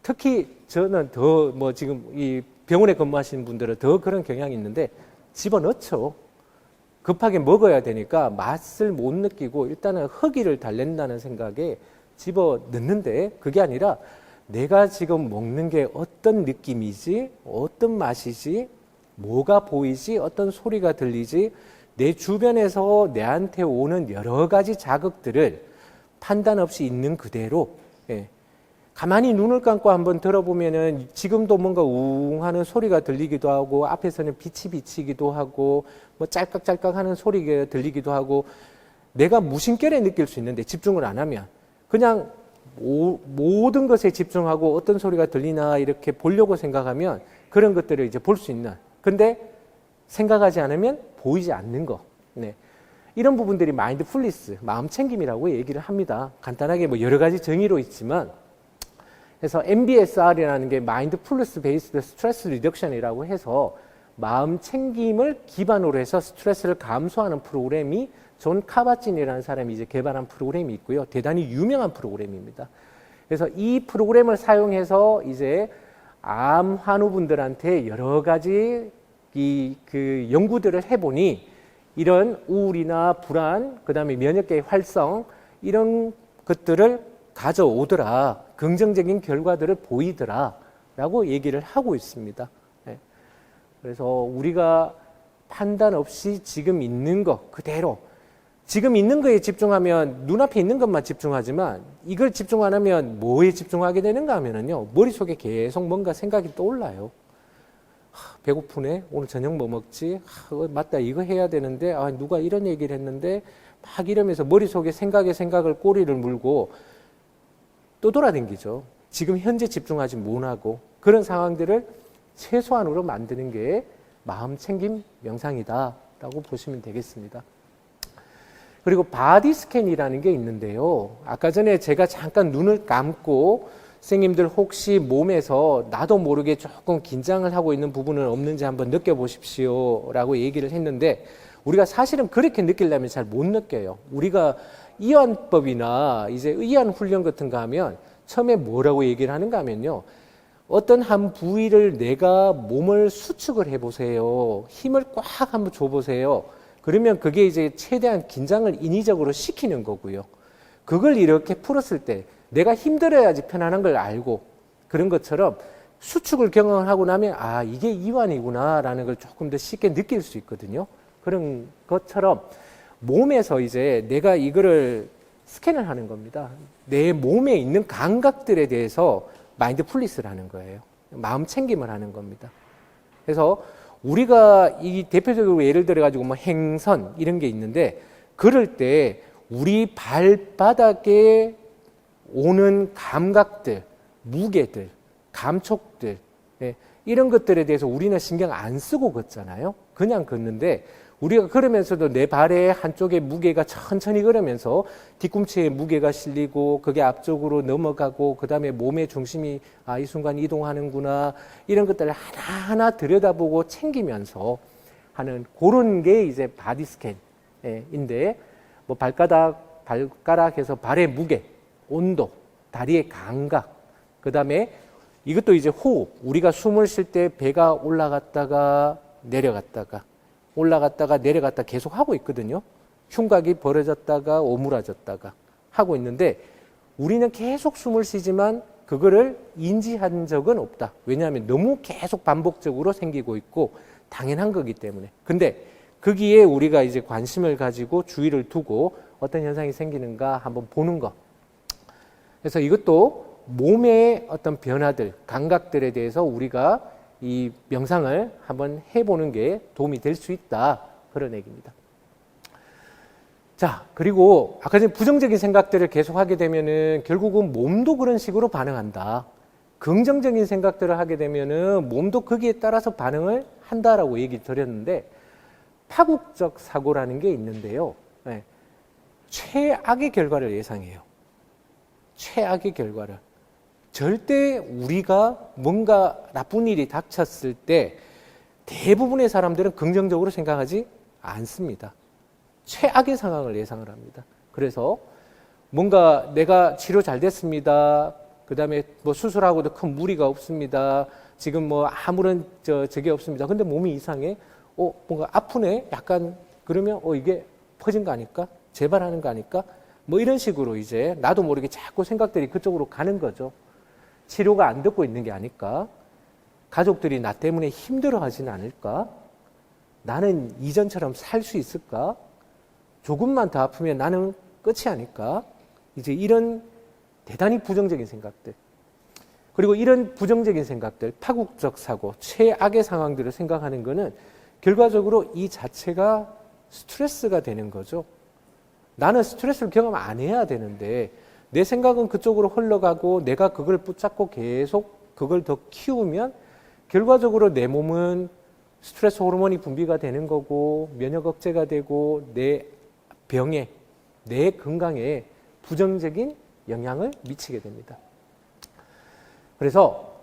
특히 저는 더 지금 이 병원에 근무하시는 분들은 더 그런 경향이 있는데 집어넣죠. 급하게 먹어야 되니까 맛을 못 느끼고 일단은 허기를 달랜다는 생각에 집어넣는데, 그게 아니라 내가 지금 먹는 게 어떤 느낌이지, 어떤 맛이지, 뭐가 보이지, 어떤 소리가 들리지, 내 주변에서 내한테 오는 여러 가지 자극들을 판단 없이 있는 그대로, 가만히 눈을 감고 한번 들어보면은 지금도 뭔가 우웅 하는 소리가 들리기도 하고, 앞에서는 빛이 비치기도 하고, 뭐 짤깍짤깍 하는 소리가 들리기도 하고, 내가 무심결에 느낄 수 있는데 집중을 안 하면 그냥 모든 것에 집중하고 어떤 소리가 들리나 이렇게 보려고 생각하면 그런 것들을 이제 볼 수 있는, 근데 생각하지 않으면 보이지 않는 거. 이런 부분들이 마인드풀니스, 마음 챙김이라고 얘기를 합니다. 간단하게 뭐 여러 가지 정의로 있지만, 그래서 MBSR이라는 게 마인드풀니스 베이스드 스트레스 리덕션이라고 해서 마음 챙김을 기반으로 해서 스트레스를 감소하는 프로그램이 존 카바진이라는 사람이 이제 개발한 프로그램이 있고요. 대단히 유명한 프로그램입니다. 그래서 이 프로그램을 사용해서 이제 암 환우분들한테 여러 가지 그 연구들을 해보니 이런 우울이나 불안, 그 다음에 면역계의 활성, 이런 것들을 가져오더라. 긍정적인 결과들을 보이더라. 라고 얘기를 하고 있습니다. 그래서 우리가 판단 없이 지금 있는 것 그대로, 지금 있는 거에 집중하면 눈앞에 있는 것만 집중하지만 이걸 집중 안 하면 뭐에 집중하게 되는가 하면은요, 머릿속에 계속 뭔가 생각이 떠올라요. 배고프네. 오늘 저녁 뭐 먹지? 맞다. 이거 해야 되는데, 누가 이런 얘기를 했는데, 막 이러면서 머릿속에 생각을 꼬리를 물고 떠돌아다니죠. 지금 현재 집중하지 못하고, 그런 상황들을 최소한으로 만드는 게 마음 챙김 명상이다라고 보시면 되겠습니다. 그리고 바디 스캔이라는 게 있는데요. 아까 전에 제가 잠깐 눈을 감고 선생님들 혹시 몸에서 나도 모르게 조금 긴장을 하고 있는 부분은 없는지 한번 느껴보십시오 라고 얘기를 했는데, 우리가 사실은 그렇게 느끼려면 잘 못 느껴요. 우리가 이완법이나 이제 의완 훈련 같은 거 하면 처음에 뭐라고 얘기를 하는가 하면요, 어떤 한 부위를 내가 몸을 수축을 해보세요. 힘을 꽉 한번 줘보세요. 그러면 그게 이제 최대한 긴장을 인위적으로 시키는 거고요. 그걸 이렇게 풀었을 때 내가 힘들어야지 편안한 걸 알고, 그런 것처럼 수축을 경험을 하고 나면 이게 이완이구나 라는 걸 조금 더 쉽게 느낄 수 있거든요. 그런 것처럼 몸에서 이제 내가 이거를 스캔을 하는 겁니다. 내 몸에 있는 감각들에 대해서 마인드풀니스를 하는 거예요. 마음 챙김을 하는 겁니다. 그래서 우리가 이 대표적으로 예를 들어 가지고 뭐 행선 이런 게 있는데, 그럴 때 우리 발바닥에 오는 감각들, 무게들, 감촉들, 이런 것들에 대해서 우리는 신경 안 쓰고 걷잖아요. 그냥 걷는데, 우리가 걸으면서도 내 발의 한쪽의 무게가 천천히 걸으면서 뒤꿈치에 무게가 실리고 그게 앞쪽으로 넘어가고, 그 다음에 몸의 중심이 이 순간 이동하는구나, 이런 것들을 하나하나 들여다보고 챙기면서 하는 그런 게 이제 바디 스캔인데, 뭐 발가락에서 발의 무게, 온도, 다리의 감각, 그 다음에 이것도 이제 호흡, 우리가 숨을 쉴 때 배가 올라갔다가 내려갔다가 올라갔다가 내려갔다 계속 하고 있거든요. 흉곽이 벌어졌다가 오므라졌다가 하고 있는데, 우리는 계속 숨을 쉬지만 그거를 인지한 적은 없다. 왜냐하면 너무 계속 반복적으로 생기고 있고 당연한 거기 때문에. 근데 거기에 우리가 이제 관심을 가지고 주의를 두고 어떤 현상이 생기는가 한번 보는 것. 그래서 이것도 몸의 어떤 변화들, 감각들에 대해서 우리가 이 명상을 한번 해보는 게 도움이 될 수 있다. 그런 얘기입니다. 자, 그리고 아까 전에 부정적인 생각들을 계속 하게 되면은 결국은 몸도 그런 식으로 반응한다. 긍정적인 생각들을 하게 되면은 몸도 거기에 따라서 반응을 한다라고 얘기 드렸는데, 파국적 사고라는 게 있는데요. 예, 최악의 결과를 예상해요. 최악의 결과를. 절대 우리가 뭔가 나쁜 일이 닥쳤을 때 대부분의 사람들은 긍정적으로 생각하지 않습니다. 최악의 상황을 예상을 합니다. 그래서 뭔가 내가 치료 잘 됐습니다. 그 다음에 뭐 수술하고도 큰 무리가 없습니다. 지금 뭐 아무런 저게 없습니다. 근데 몸이 이상해. 뭔가 아프네. 약간 그러면 이게 퍼진 거 아닐까? 재발하는 거 아닐까? 뭐 이런 식으로 이제 나도 모르게 자꾸 생각들이 그쪽으로 가는 거죠. 치료가 안 듣고 있는 게 아닐까? 가족들이 나 때문에 힘들어하지는 않을까? 나는 이전처럼 살 수 있을까? 조금만 더 아프면 나는 끝이 아닐까? 이제 이런 대단히 부정적인 생각들. 그리고 이런 부정적인 생각들, 파국적 사고, 최악의 상황들을 생각하는 것은 결과적으로 이 자체가 스트레스가 되는 거죠. 나는 스트레스를 경험 안 해야 되는데 내 생각은 그쪽으로 흘러가고 내가 그걸 붙잡고 계속 그걸 더 키우면 결과적으로 내 몸은 스트레스 호르몬이 분비가 되는 거고 면역 억제가 되고 내 병에, 내 건강에 부정적인 영향을 미치게 됩니다. 그래서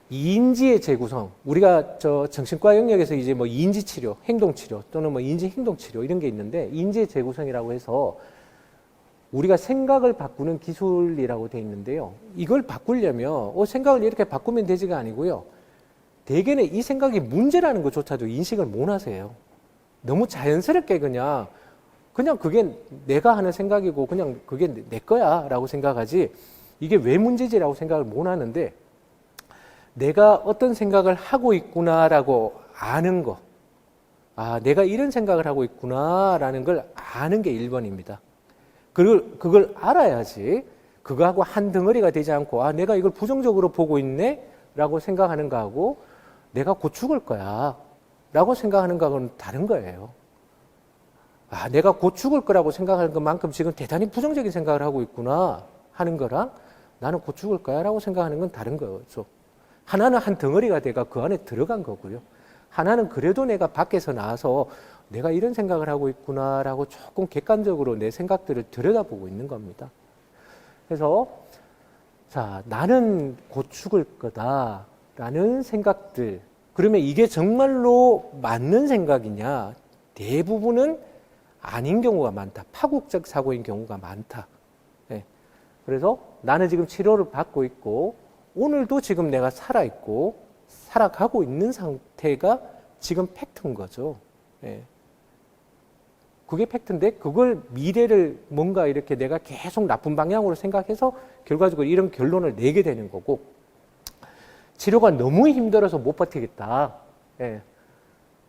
인지의 재구성, 우리가 정신과 영역에서 이제 뭐 인지 치료, 행동 치료 또는 뭐 인지 행동 치료 이런 게 있는데 인지의 재구성이라고 해서 우리가 생각을 바꾸는 기술이라고 돼 있는데요. 이걸 바꾸려면 생각을 이렇게 바꾸면 되지가 아니고요. 대개는 이 생각이 문제라는 것조차도 인식을 못 하세요. 너무 자연스럽게 그냥 그게 내가 하는 생각이고 그냥 그게 내 거야 라고 생각하지 이게 왜 문제지라고 생각을 못 하는데 내가 어떤 생각을 하고 있구나라고 아는 거. 내가 이런 생각을 하고 있구나라는 걸 아는 게 1번입니다. 그걸 알아야지 그거하고 한 덩어리가 되지 않고 내가 이걸 부정적으로 보고 있네 라고 생각하는 거하고 내가 곧 죽을 거야 라고 생각하는 거하고는 다른 거예요. 내가 곧 죽을 거라고 생각하는 것만큼 지금 대단히 부정적인 생각을 하고 있구나 하는 거랑 나는 곧 죽을 거야 라고 생각하는 건 다른 거죠. 하나는 한 덩어리가 돼가 그 안에 들어간 거고요. 하나는 그래도 내가 밖에서 나와서 내가 이런 생각을 하고 있구나라고 조금 객관적으로 내 생각들을 들여다보고 있는 겁니다. 그래서 나는 곧 죽을 거다라는 생각들. 그러면 이게 정말로 맞는 생각이냐? 대부분은 아닌 경우가 많다. 파국적 사고인 경우가 많다. 네. 그래서 나는 지금 치료를 받고 있고 오늘도 지금 내가 살아있고 살아가고 있는 상태가 지금 팩트인 거죠. 네. 그게 팩트인데 그걸 미래를 뭔가 이렇게 내가 계속 나쁜 방향으로 생각해서 결과적으로 이런 결론을 내게 되는 거고 치료가 너무 힘들어서 못 버티겠다. 예.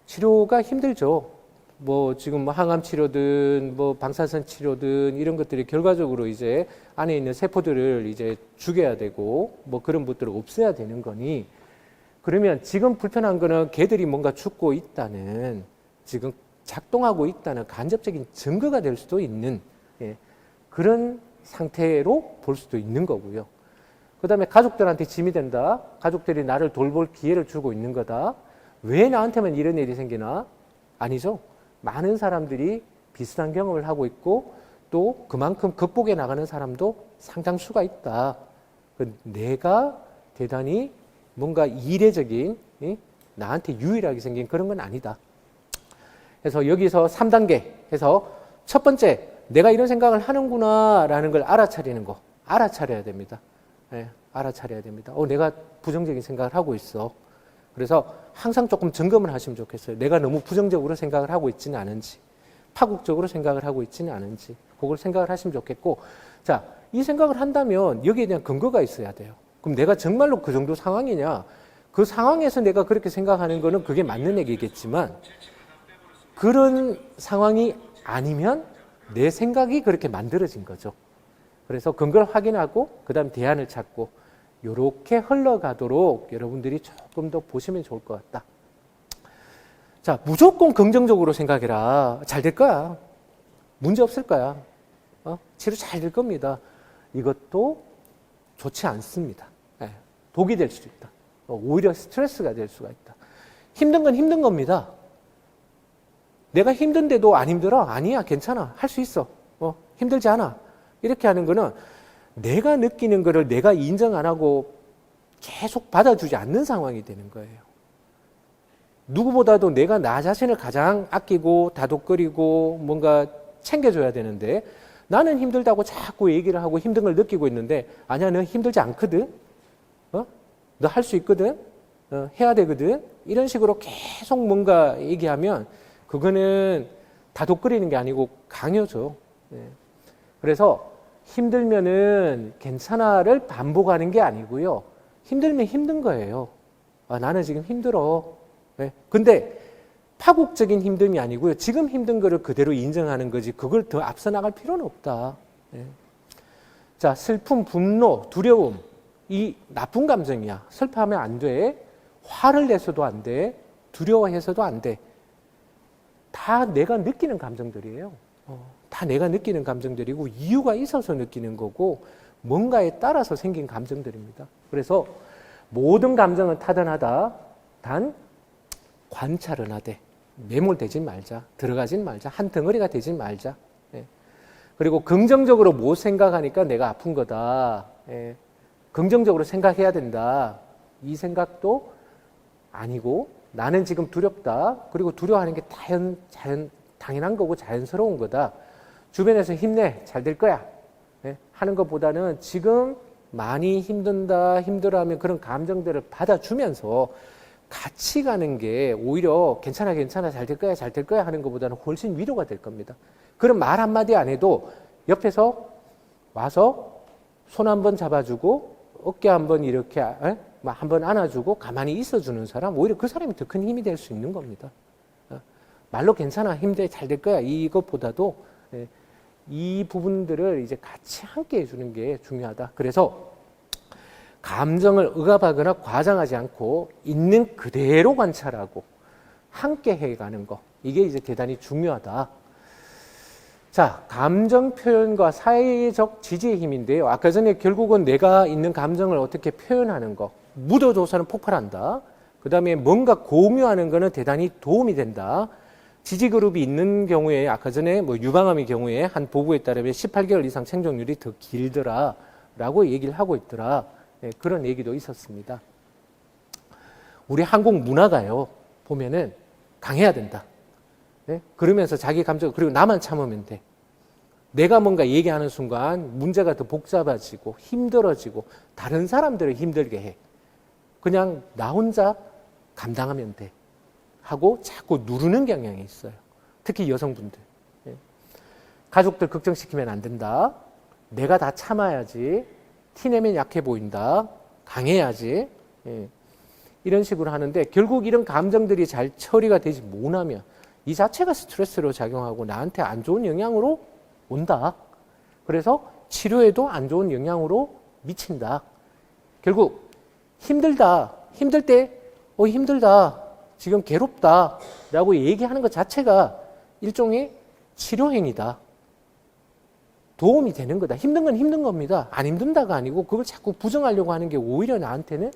치료가 힘들죠. 뭐 지금 항암 치료든 뭐 방사선 치료든 이런 것들이 결과적으로 이제 안에 있는 세포들을 이제 죽여야 되고 뭐 그런 것들을 없애야 되는 거니 그러면 지금 불편한 거는 걔들이 뭔가 죽고 있다는 지금 작동하고 있다는 간접적인 증거가 될 수도 있는 그런 상태로 볼 수도 있는 거고요. 그 다음에 가족들한테 짐이 된다. 가족들이 나를 돌볼 기회를 주고 있는 거다. 왜 나한테만 이런 일이 생기나? 아니죠. 많은 사람들이 비슷한 경험을 하고 있고 또 그만큼 극복해 나가는 사람도 상당수가 있다. 내가 대단히 뭔가 이례적인 나한테 유일하게 생긴 그런 건 아니다. 그래서 여기서 3단계 해서 첫 번째 내가 이런 생각을 하는구나 라는 걸 알아차리는 거. 알아차려야 됩니다. 네, 알아차려야 됩니다. 내가 부정적인 생각을 하고 있어. 그래서 항상 조금 점검을 하시면 좋겠어요. 내가 너무 부정적으로 생각을 하고 있지는 않은지 파국적으로 생각을 하고 있지는 않은지 그걸 생각을 하시면 좋겠고 자, 이 생각을 한다면 여기에 대한 근거가 있어야 돼요. 그럼 내가 정말로 그 정도 상황이냐? 그 상황에서 내가 그렇게 생각하는 거는 그게 맞는 얘기겠지만 그런 상황이 아니면 내 생각이 그렇게 만들어진 거죠. 그래서 근거를 확인하고 그 다음 대안을 찾고 이렇게 흘러가도록 여러분들이 조금 더 보시면 좋을 것 같다. 자, 무조건 긍정적으로 생각해라. 잘 될 거야. 문제 없을 거야. 치료 잘 될 겁니다. 이것도 좋지 않습니다. 독이 될 수도 있다. 오히려 스트레스가 될 수가 있다. 힘든 건 힘든 겁니다. 내가 힘든데도 안 힘들어? 아니야, 괜찮아. 할 수 있어. 힘들지 않아. 이렇게 하는 거는 내가 느끼는 거를 내가 인정 안 하고 계속 받아주지 않는 상황이 되는 거예요. 누구보다도 내가 나 자신을 가장 아끼고 다독거리고 뭔가 챙겨줘야 되는데 나는 힘들다고 자꾸 얘기를 하고 힘든 걸 느끼고 있는데 아니야, 너 힘들지 않거든? 너 할 수 있거든? 해야 되거든? 이런 식으로 계속 뭔가 얘기하면 그거는 다독거리는 게 아니고 강요죠. 그래서 힘들면은 괜찮아를 반복하는 게 아니고요. 힘들면 힘든 거예요. 나는 지금 힘들어. 근데 파국적인 힘듦이 아니고요. 지금 힘든 거를 그대로 인정하는 거지 그걸 더 앞서 나갈 필요는 없다. 자, 슬픔, 분노, 두려움. 이 나쁜 감정이야. 슬퍼하면 안 돼. 화를 내서도 안 돼. 두려워해서도 안 돼. 다 내가 느끼는 감정들이에요. 다 내가 느끼는 감정들이고 이유가 있어서 느끼는 거고 뭔가에 따라서 생긴 감정들입니다. 그래서 모든 감정은 타당하다. 단 관찰은 하되 매몰되지 말자. 들어가진 말자. 한 덩어리가 되지 말자. 그리고 긍정적으로 못 생각하니까 내가 아픈 거다. 긍정적으로 생각해야 된다. 이 생각도 아니고 나는 지금 두렵다. 그리고 두려워하는 게 당연한 거고 자연스러운 거다. 주변에서 힘내. 잘 될 거야. 하는 것보다는 지금 많이 힘들어하면 그런 감정들을 받아주면서 같이 가는 게 오히려 괜찮아, 잘 될 거야 하는 것보다는 훨씬 위로가 될 겁니다. 그런 말 한마디 안 해도 옆에서 와서 손 한번 잡아주고 어깨 한번 이렇게 한번 안아주고 가만히 있어주는 사람, 오히려 그 사람이 더 큰 힘이 될 수 있는 겁니다. 말로 괜찮아, 힘내, 잘 될 거야 이것보다도 이 부분들을 이제 같이 함께 해주는 게 중요하다. 그래서 감정을 억압하거나 과장하지 않고 있는 그대로 관찰하고 함께 해가는 거, 이게 이제 대단히 중요하다. 자, 감정 표현과 사회적 지지의 힘인데요. 아까 전에 결국은 내가 있는 감정을 어떻게 표현하는 거, 묻어둬서는 폭발한다. 그 다음에 뭔가 공유하는 거는 대단히 도움이 된다. 지지그룹이 있는 경우에 아까 전에 유방암의 경우에 한 보고에 따르면 18개월 이상 생존율이 더 길더라 라고 얘기를 하고 있더라. 그런 얘기도 있었습니다. 우리 한국 문화가요, 보면은 강해야 된다. 그러면서 자기 감정, 그리고 나만 참으면 돼. 내가 뭔가 얘기하는 순간 문제가 더 복잡해지고 힘들어지고 다른 사람들을 힘들게 해. 그냥 나 혼자 감당하면 돼. 하고 자꾸 누르는 경향이 있어요. 특히 여성분들. 가족들 걱정시키면 안 된다. 내가 다 참아야지. 티내면 약해 보인다. 강해야지. 이런 식으로 하는데 결국 이런 감정들이 잘 처리가 되지 못하면 이 자체가 스트레스로 작용하고 나한테 안 좋은 영향으로 온다. 그래서 치료에도 안 좋은 영향으로 미친다. 결국 힘들다. 힘들 때 힘들다. 지금 괴롭다. 라고 얘기하는 것 자체가 일종의 치료행위다. 도움이 되는 거다. 힘든 건 힘든 겁니다. 안 힘든다가 아니고 그걸 자꾸 부정하려고 하는 게 오히려 나한테는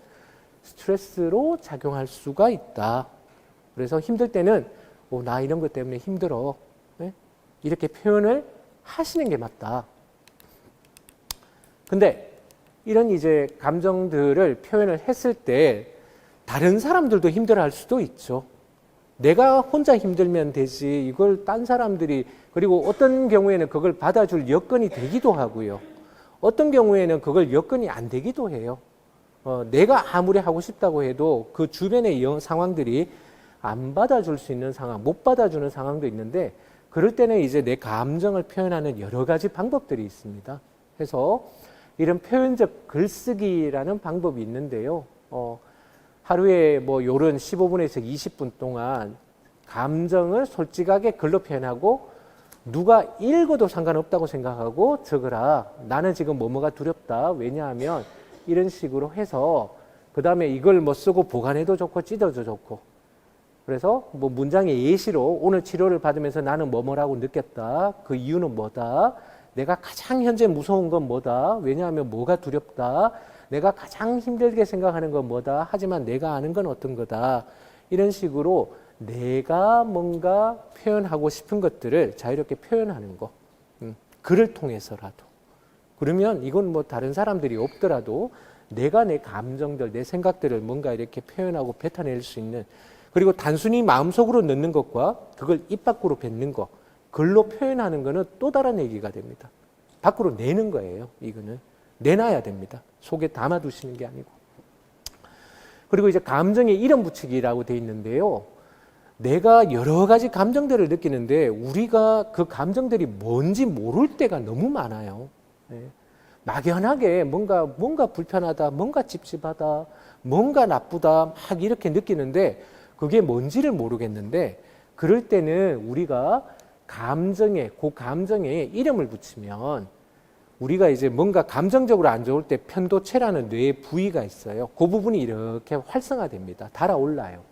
스트레스로 작용할 수가 있다. 그래서 힘들 때는 나 이런 것 때문에 힘들어. 이렇게 표현을 하시는 게 맞다. 근데 이런 이제 감정들을 표현을 했을 때 다른 사람들도 힘들어할 수도 있죠. 내가 혼자 힘들면 되지 이걸 딴 사람들이, 그리고 어떤 경우에는 그걸 받아줄 여건이 되기도 하고요. 어떤 경우에는 그걸 여건이 안 되기도 해요. 내가 아무리 하고 싶다고 해도 그 주변의 상황들이 안 받아줄 수 있는 상황, 못 받아주는 상황도 있는데 그럴 때는 이제 내 감정을 표현하는 여러 가지 방법들이 있습니다. 그래서 이런 표현적 글쓰기라는 방법이 있는데요. 하루에 요런 15분에서 20분 동안 감정을 솔직하게 글로 표현하고 누가 읽어도 상관없다고 생각하고 적으라. 나는 지금 뭐뭐가 두렵다. 왜냐하면 이런 식으로 해서 그 다음에 이걸 쓰고 보관해도 좋고 찢어도 좋고, 그래서 문장의 예시로 오늘 치료를 받으면서 나는 뭐뭐라고 느꼈다. 그 이유는 뭐다. 내가 가장 현재 무서운 건 뭐다. 왜냐하면 뭐가 두렵다. 내가 가장 힘들게 생각하는 건 뭐다. 하지만 내가 아는 건 어떤 거다. 이런 식으로 내가 뭔가 표현하고 싶은 것들을 자유롭게 표현하는 거. 글을 통해서라도. 그러면 이건 뭐 다른 사람들이 없더라도 내가 내 감정들, 내 생각들을 뭔가 이렇게 표현하고 뱉어낼 수 있는, 그리고 단순히 마음속으로 넣는 것과 그걸 입 밖으로 뱉는 것, 글로 표현하는 거는 또 다른 얘기가 됩니다. 밖으로 내는 거예요. 이거는 내놔야 됩니다. 속에 담아두시는 게 아니고. 그리고 이제 감정에 이름 붙이기라고 돼 있는데요. 내가 여러 가지 감정들을 느끼는데 우리가 그 감정들이 뭔지 모를 때가 너무 많아요. 네. 막연하게 뭔가 불편하다, 뭔가 찝찝하다, 뭔가 나쁘다 막 이렇게 느끼는데 그게 뭔지를 모르겠는데, 그럴 때는 우리가 그 감정에 이름을 붙이면, 우리가 이제 뭔가 감정적으로 안 좋을 때 편도체라는 뇌의 부위가 있어요. 그 부분이 이렇게 활성화됩니다. 달아올라요.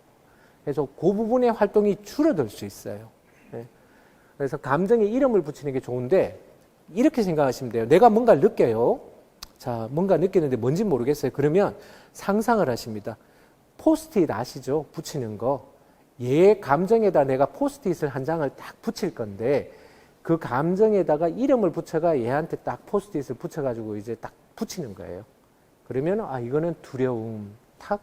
그래서 그 부분의 활동이 줄어들 수 있어요. 네. 그래서 감정에 이름을 붙이는 게 좋은데, 이렇게 생각하시면 돼요. 내가 뭔가를 느껴요. 자, 뭔가 느끼는데 뭔지 모르겠어요. 그러면 상상을 하십니다. 포스트잇 아시죠? 붙이는 거. 얘 감정에다 내가 포스트잇을 한 장을 딱 붙일 건데, 그 감정에다가 이름을 붙여가 얘한테 딱 포스트잇을 붙여가지고 이제 딱 붙이는 거예요. 그러면 이거는 두려움, 탁,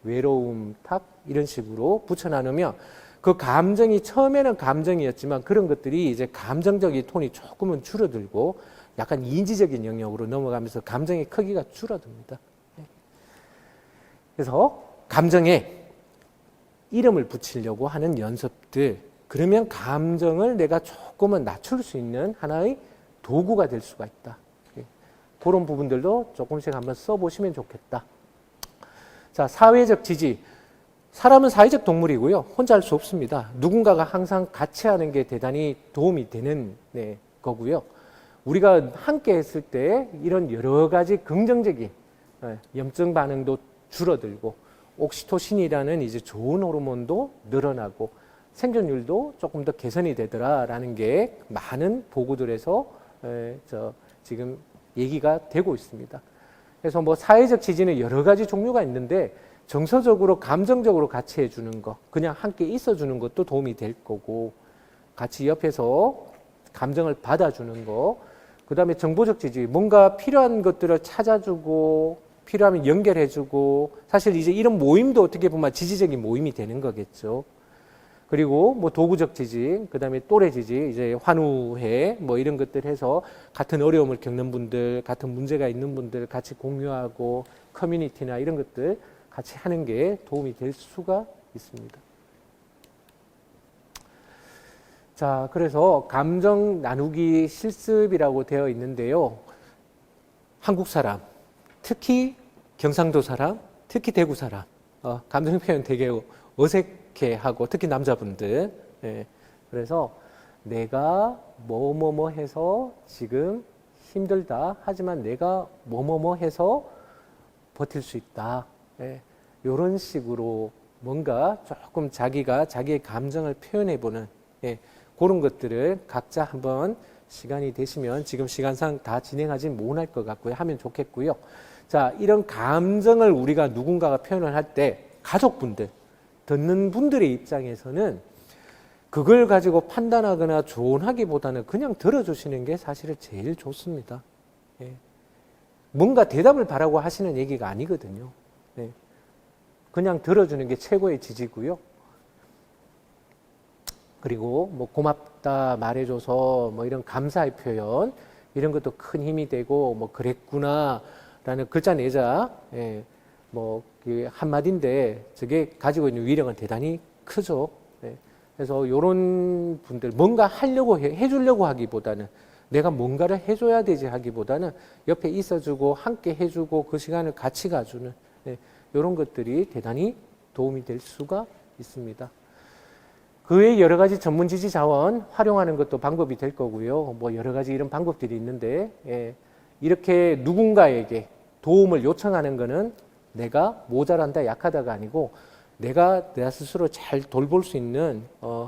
외로움, 탁 이런 식으로 붙여 나누면 그 감정이 처음에는 감정이었지만 그런 것들이 이제 감정적인 톤이 조금은 줄어들고 약간 인지적인 영역으로 넘어가면서 감정의 크기가 줄어듭니다. 그래서 감정에 이름을 붙이려고 하는 연습들, 그러면 감정을 내가 조금은 낮출 수 있는 하나의 도구가 될 수가 있다. 그런 부분들도 조금씩 한번 써보시면 좋겠다. 자, 사회적 지지. 사람은 사회적 동물이고요. 혼자 할 수 없습니다. 누군가가 항상 같이 하는 게 대단히 도움이 되는 거고요. 우리가 함께 했을 때 이런 여러 가지 긍정적인 염증 반응도 줄어들고, 옥시토신이라는 이제 좋은 호르몬도 늘어나고, 생존율도 조금 더 개선이 되더라라는 게 많은 보고들에서 지금 얘기가 되고 있습니다. 그래서 뭐 사회적 지지는 여러 가지 종류가 있는데, 정서적으로 감정적으로 같이 해주는 거, 그냥 함께 있어주는 것도 도움이 될 거고, 같이 옆에서 감정을 받아주는 거, 그 다음에 정보적 지지, 뭔가 필요한 것들을 찾아주고 필요하면 연결해주고, 사실 이제 이런 모임도 어떻게 보면 지지적인 모임이 되는 거겠죠. 그리고 뭐 도구적 지지, 그 다음에 또래 지지, 이제 환우회 뭐 이런 것들 해서 같은 어려움을 겪는 분들, 같은 문제가 있는 분들 같이 공유하고, 커뮤니티나 이런 것들 같이 하는 게 도움이 될 수가 있습니다. 자, 그래서 감정 나누기 실습이라고 되어 있는데요. 한국 사람, 특히 경상도 사람, 특히 대구 사람, 감정 표현 되게 어색해하고, 특히 남자분들. 그래서 내가 뭐뭐뭐 해서 지금 힘들다. 하지만 내가 뭐뭐뭐 해서 버틸 수 있다. 이런 식으로 뭔가 조금 자기가 자기의 감정을 표현해보는 그런 것들을 각자 한번 시간이 되시면, 지금 시간상 다 진행하진 못할 것 같고요. 하면 좋겠고요. 자, 이런 감정을 우리가 누군가가 표현을 할 때 가족분들, 듣는 분들의 입장에서는 그걸 가지고 판단하거나 조언하기보다는 그냥 들어주시는 게 사실은 제일 좋습니다. 뭔가 대답을 바라고 하시는 얘기가 아니거든요. 그냥 들어주는 게 최고의 지지고요. 그리고 뭐 고맙다 말해줘서 뭐 이런 감사의 표현, 이런 것도 큰 힘이 되고, 뭐 그랬구나 라는 글자 내자 뭐 한마디인데 저게 가지고 있는 위력은 대단히 크죠. 그래서 이런 분들, 뭔가 하려고 해주려고 하기보다는, 내가 뭔가를 해줘야 되지 하기보다는 옆에 있어주고 함께 해주고 그 시간을 같이 가주는 이런 것들이 대단히 도움이 될 수가 있습니다. 그 외에 여러 가지 전문 지지 자원 활용하는 것도 방법이 될 거고요. 뭐 여러 가지 이런 방법들이 있는데, 이렇게 누군가에게 도움을 요청하는 거는 내가 모자란다, 약하다가 아니고 내가 내 스스로 잘 돌볼 수 있는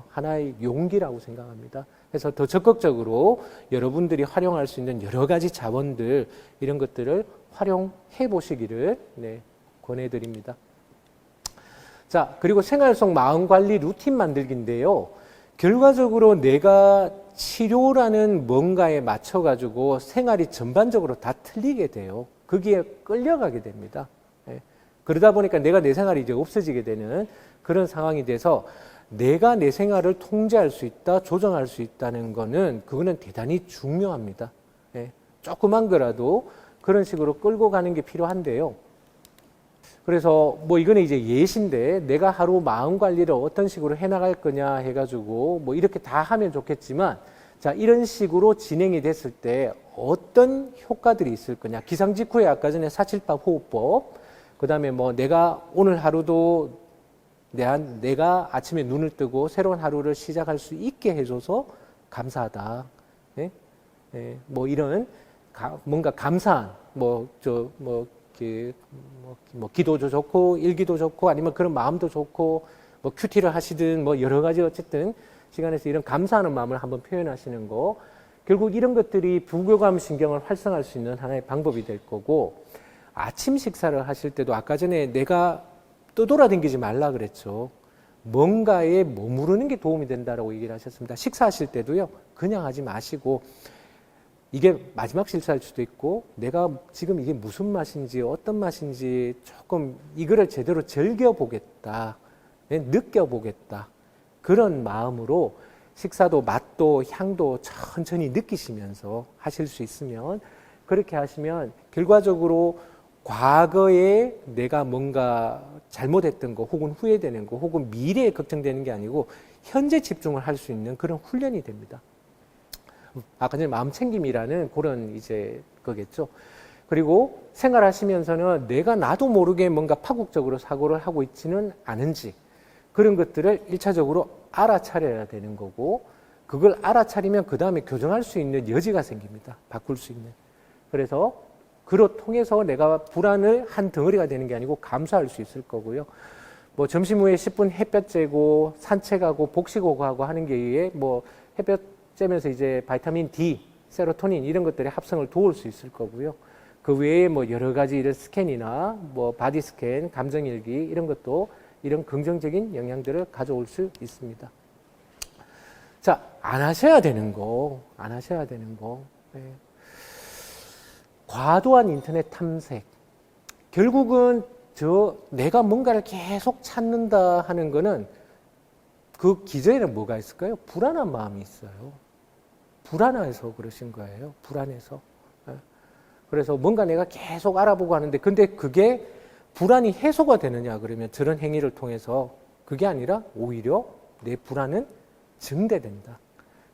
하나의 용기라고 생각합니다. 그래서 더 적극적으로 여러분들이 활용할 수 있는 여러 가지 자원들, 이런 것들을 활용해 보시기를 권해드립니다. 자, 그리고 생활 속 마음 관리 루틴 만들기인데요. 결과적으로 내가 치료라는 뭔가에 맞춰가지고 생활이 전반적으로 다 틀리게 돼요. 거기에 끌려가게 됩니다. 예. 그러다 보니까 내가 내 생활이 이제 없어지게 되는 그런 상황이 돼서 내가 내 생활을 통제할 수 있다, 조정할 수 있다는 거는 그거는 대단히 중요합니다. 예. 조그만 거라도 그런 식으로 끌고 가는 게 필요한데요. 그래서 뭐 이거는 이제 예시인데 내가 하루 마음 관리를 어떤 식으로 해나갈 거냐 해가지고 뭐 이렇게 다 하면 좋겠지만 자, 이런 식으로 진행이 됐을 때 어떤 효과들이 있을 거냐. 기상 직후에 아까 전에 478 호흡법, 그 다음에 뭐 내가 오늘 하루도 내가 아침에 눈을 뜨고 새로운 하루를 시작할 수 있게 해줘서 감사하다. 예? 예, 뭐 이런 뭔가 감사한 기도도 좋고 일기도 좋고 아니면 그런 마음도 좋고 뭐 큐티를 하시든 뭐 여러 가지 어쨌든 시간에서 이런 감사하는 마음을 한번 표현하시는 거, 결국 이런 것들이 부교감 신경을 활성화할 수 있는 하나의 방법이 될 거고, 아침 식사를 하실 때도 아까 전에 내가 떠돌아다니지 말라 그랬죠. 뭔가에 머무르는 게 도움이 된다라고 얘기를 하셨습니다. 식사하실 때도요, 그냥 하지 마시고 이게 마지막 식사일 수도 있고 내가 지금 이게 무슨 맛인지 어떤 맛인지 조금 이거를 제대로 즐겨보겠다, 느껴보겠다, 그런 마음으로 식사도 맛도 향도 천천히 느끼시면서 하실 수 있으면, 그렇게 하시면 결과적으로 과거에 내가 뭔가 잘못했던 거 혹은 후회되는 거 혹은 미래에 걱정되는 게 아니고 현재 집중을 할 수 있는 그런 훈련이 됩니다. 아까 전에 마음 챙김이라는 그런 이제 거겠죠. 그리고 생활하시면서는 내가 나도 모르게 뭔가 파국적으로 사고를 하고 있지는 않은지 그런 것들을 1차적으로 알아차려야 되는 거고, 그걸 알아차리면 그 다음에 교정할 수 있는 여지가 생깁니다. 바꿀 수 있는. 그래서 그로 통해서 내가 불안을 한 덩어리가 되는 게 아니고 감수할 수 있을 거고요. 뭐 점심 후에 10분 햇볕 쬐고 산책하고 복식하고 하고 하는 게 의해 뭐 햇볕 쬐면서 이제 바이타민 D, 세로토닌 이런 것들의 합성을 도울 수 있을 거고요. 그 외에 뭐 여러 가지 이런 스캔이나 뭐 바디 스캔, 감정일기 이런 것도 이런 긍정적인 영향들을 가져올 수 있습니다. 자, 안 하셔야 되는 거. 네. 과도한 인터넷 탐색. 결국은 내가 뭔가를 계속 찾는다 하는 거는 그 기저에는 뭐가 있을까요? 불안한 마음이 있어요. 불안해서 그러신 거예요. 불안해서. 네. 그래서 뭔가 내가 계속 알아보고 하는데 근데 그게 불안이 해소가 되느냐 그러면 저런 행위를 통해서 그게 아니라 오히려 내 불안은 증대된다.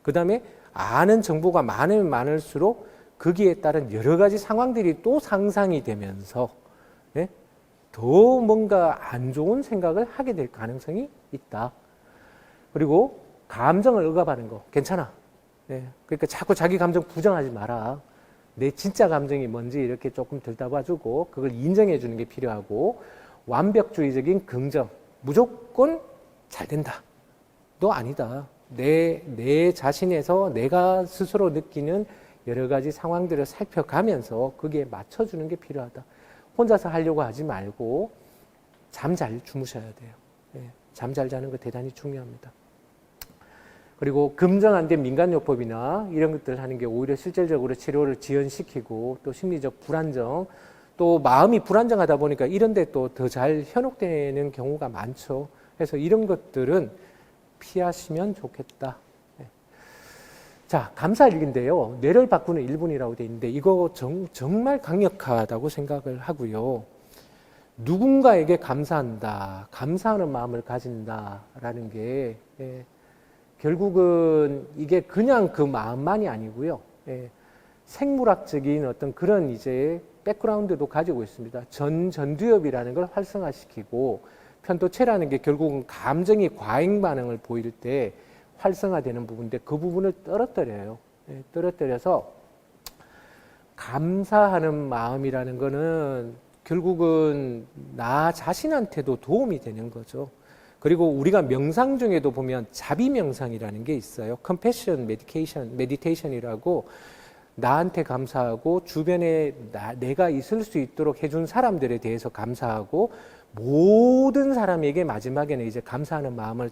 그 다음에 아는 정보가 많으면 많을수록 거기에 따른 여러 가지 상황들이 또 상상이 되면서 네? 더 뭔가 안 좋은 생각을 하게 될 가능성이 있다. 그리고 감정을 억압하는 거 괜찮아. 네. 그러니까 자꾸 자기 감정 부정하지 마라. 내 진짜 감정이 뭔지 이렇게 조금 들다봐주고 그걸 인정해 주는 게 필요하고, 완벽주의적인 긍정, 무조건 잘 된다. 너 아니다. 내 자신에서 내가 스스로 느끼는 여러 가지 상황들을 살펴가면서 거기에 맞춰주는 게 필요하다. 혼자서 하려고 하지 말고 잠 잘 주무셔야 돼요. 네. 잠 잘 자는 거 대단히 중요합니다. 그리고 금정 안 된 민간요법이나 이런 것들을 하는 게 오히려 실질적으로 치료를 지연시키고 또 심리적 불안정, 또 마음이 불안정하다 보니까 이런 데 또 더 잘 현혹되는 경우가 많죠. 그래서 이런 것들은 피하시면 좋겠다. 네. 자, 감사일기인데요. 뇌를 바꾸는 1분이라고 되어 있는데 이거 정말 강력하다고 생각을 하고요. 누군가에게 감사한다, 감사하는 마음을 가진다라는 게 결국은 이게 그냥 그 마음만이 아니고요. 생물학적인 어떤 그런 이제 백그라운드도 가지고 있습니다. 전두엽이라는 걸 활성화시키고, 편도체라는 게 결국은 감정이 과잉 반응을 보일 때 활성화되는 부분인데 그 부분을 떨어뜨려요. 떨어뜨려서 감사하는 마음이라는 거는 결국은 나 자신한테도 도움이 되는 거죠. 그리고 우리가 명상 중에도 보면 자비 명상이라는 게 있어요. Compassion Meditation이라고 나한테 감사하고 주변에 내가 있을 수 있도록 해준 사람들에 대해서 감사하고 모든 사람에게 마지막에는 이제 감사하는 마음을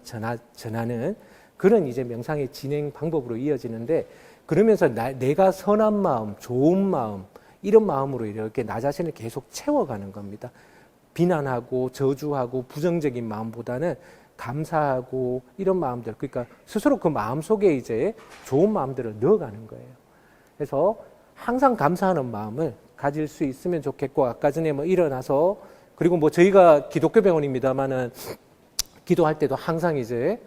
전하는 그런 이제 명상의 진행 방법으로 이어지는데 그러면서 내가 선한 마음, 좋은 마음 이런 마음으로 이렇게 나 자신을 계속 채워가는 겁니다. 비난하고 저주하고 부정적인 마음보다는 감사하고 이런 마음들 그러니까 스스로 그 마음 속에 이제 좋은 마음들을 넣어가는 거예요. 그래서 항상 감사하는 마음을 가질 수 있으면 좋겠고 아까 전에 뭐 일어나서 그리고 뭐 저희가 기독교 병원입니다만은 기도할 때도 항상 이제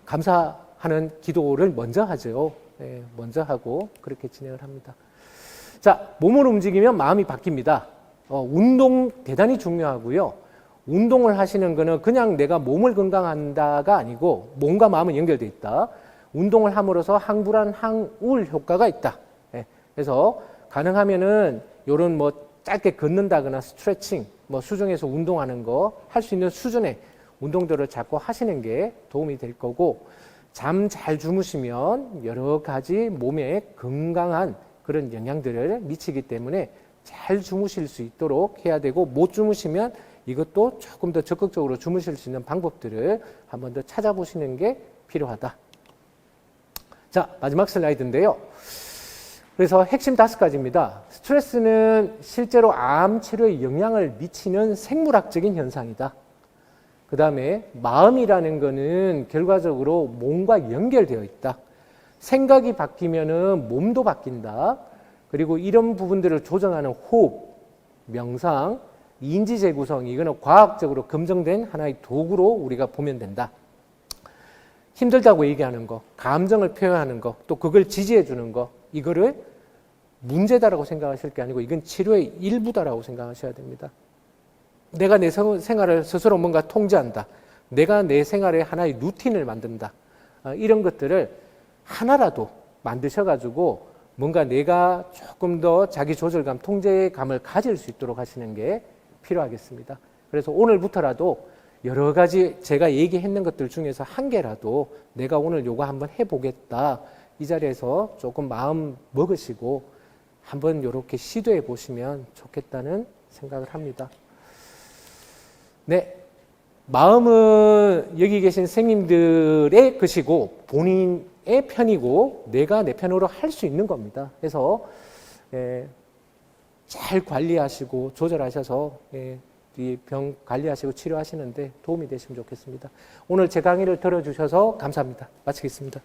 감사하는 기도를 먼저 하죠. 네, 먼저 하고 그렇게 진행을 합니다. 자, 몸을 움직이면 마음이 바뀝니다. 운동 대단히 중요하고요. 운동을 하시는 거는 그냥 내가 몸을 건강한다가 아니고 몸과 마음은 연결되어 있다. 운동을 함으로써 항불안, 항우울 효과가 있다. 네, 그래서 가능하면은 요런 뭐 짧게 걷는다거나 스트레칭, 뭐 수중에서 운동하는 거 할 수 있는 수준의 운동들을 자꾸 하시는 게 도움이 될 거고 잠 잘 주무시면 여러 가지 몸에 건강한 그런 영향들을 미치기 때문에 잘 주무실 수 있도록 해야 되고 못 주무시면 이것도 조금 더 적극적으로 주무실 수 있는 방법들을 한 번 더 찾아보시는 게 필요하다. 자, 마지막 슬라이드인데요. 그래서 핵심 5가지입니다. 스트레스는 실제로 암 치료에 영향을 미치는 생물학적인 현상이다. 그 다음에 마음이라는 거는 결과적으로 몸과 연결되어 있다. 생각이 바뀌면은 몸도 바뀐다. 그리고 이런 부분들을 조정하는 호흡, 명상, 인지 재구성, 이거는 과학적으로 검증된 하나의 도구로 우리가 보면 된다. 힘들다고 얘기하는 거, 감정을 표현하는 거, 또 그걸 지지해 주는 거, 이거를 문제다라고 생각하실 게 아니고 이건 치료의 일부다라고 생각하셔야 됩니다. 내가 내 생활을 스스로 뭔가 통제한다. 내가 내 생활에 하나의 루틴을 만든다. 이런 것들을 하나라도 만드셔가지고 뭔가 내가 조금 더 자기 조절감, 통제감을 가질 수 있도록 하시는 게 필요하겠습니다. 그래서 오늘부터라도 여러 가지 제가 얘기했는 것들 중에서 한 개라도 내가 오늘 요거 한번 해보겠다. 이 자리에서 조금 마음 먹으시고 한번 이렇게 시도해 보시면 좋겠다는 생각을 합니다. 네. 마음은 여기 계신 선생님들의 것이고 본인의 편이고 내가 내 편으로 할 수 있는 겁니다. 그래서 잘 관리하시고 조절하셔서 이 병 관리하시고 치료하시는데 도움이 되시면 좋겠습니다. 오늘 제 강의를 들어주셔서 감사합니다. 마치겠습니다.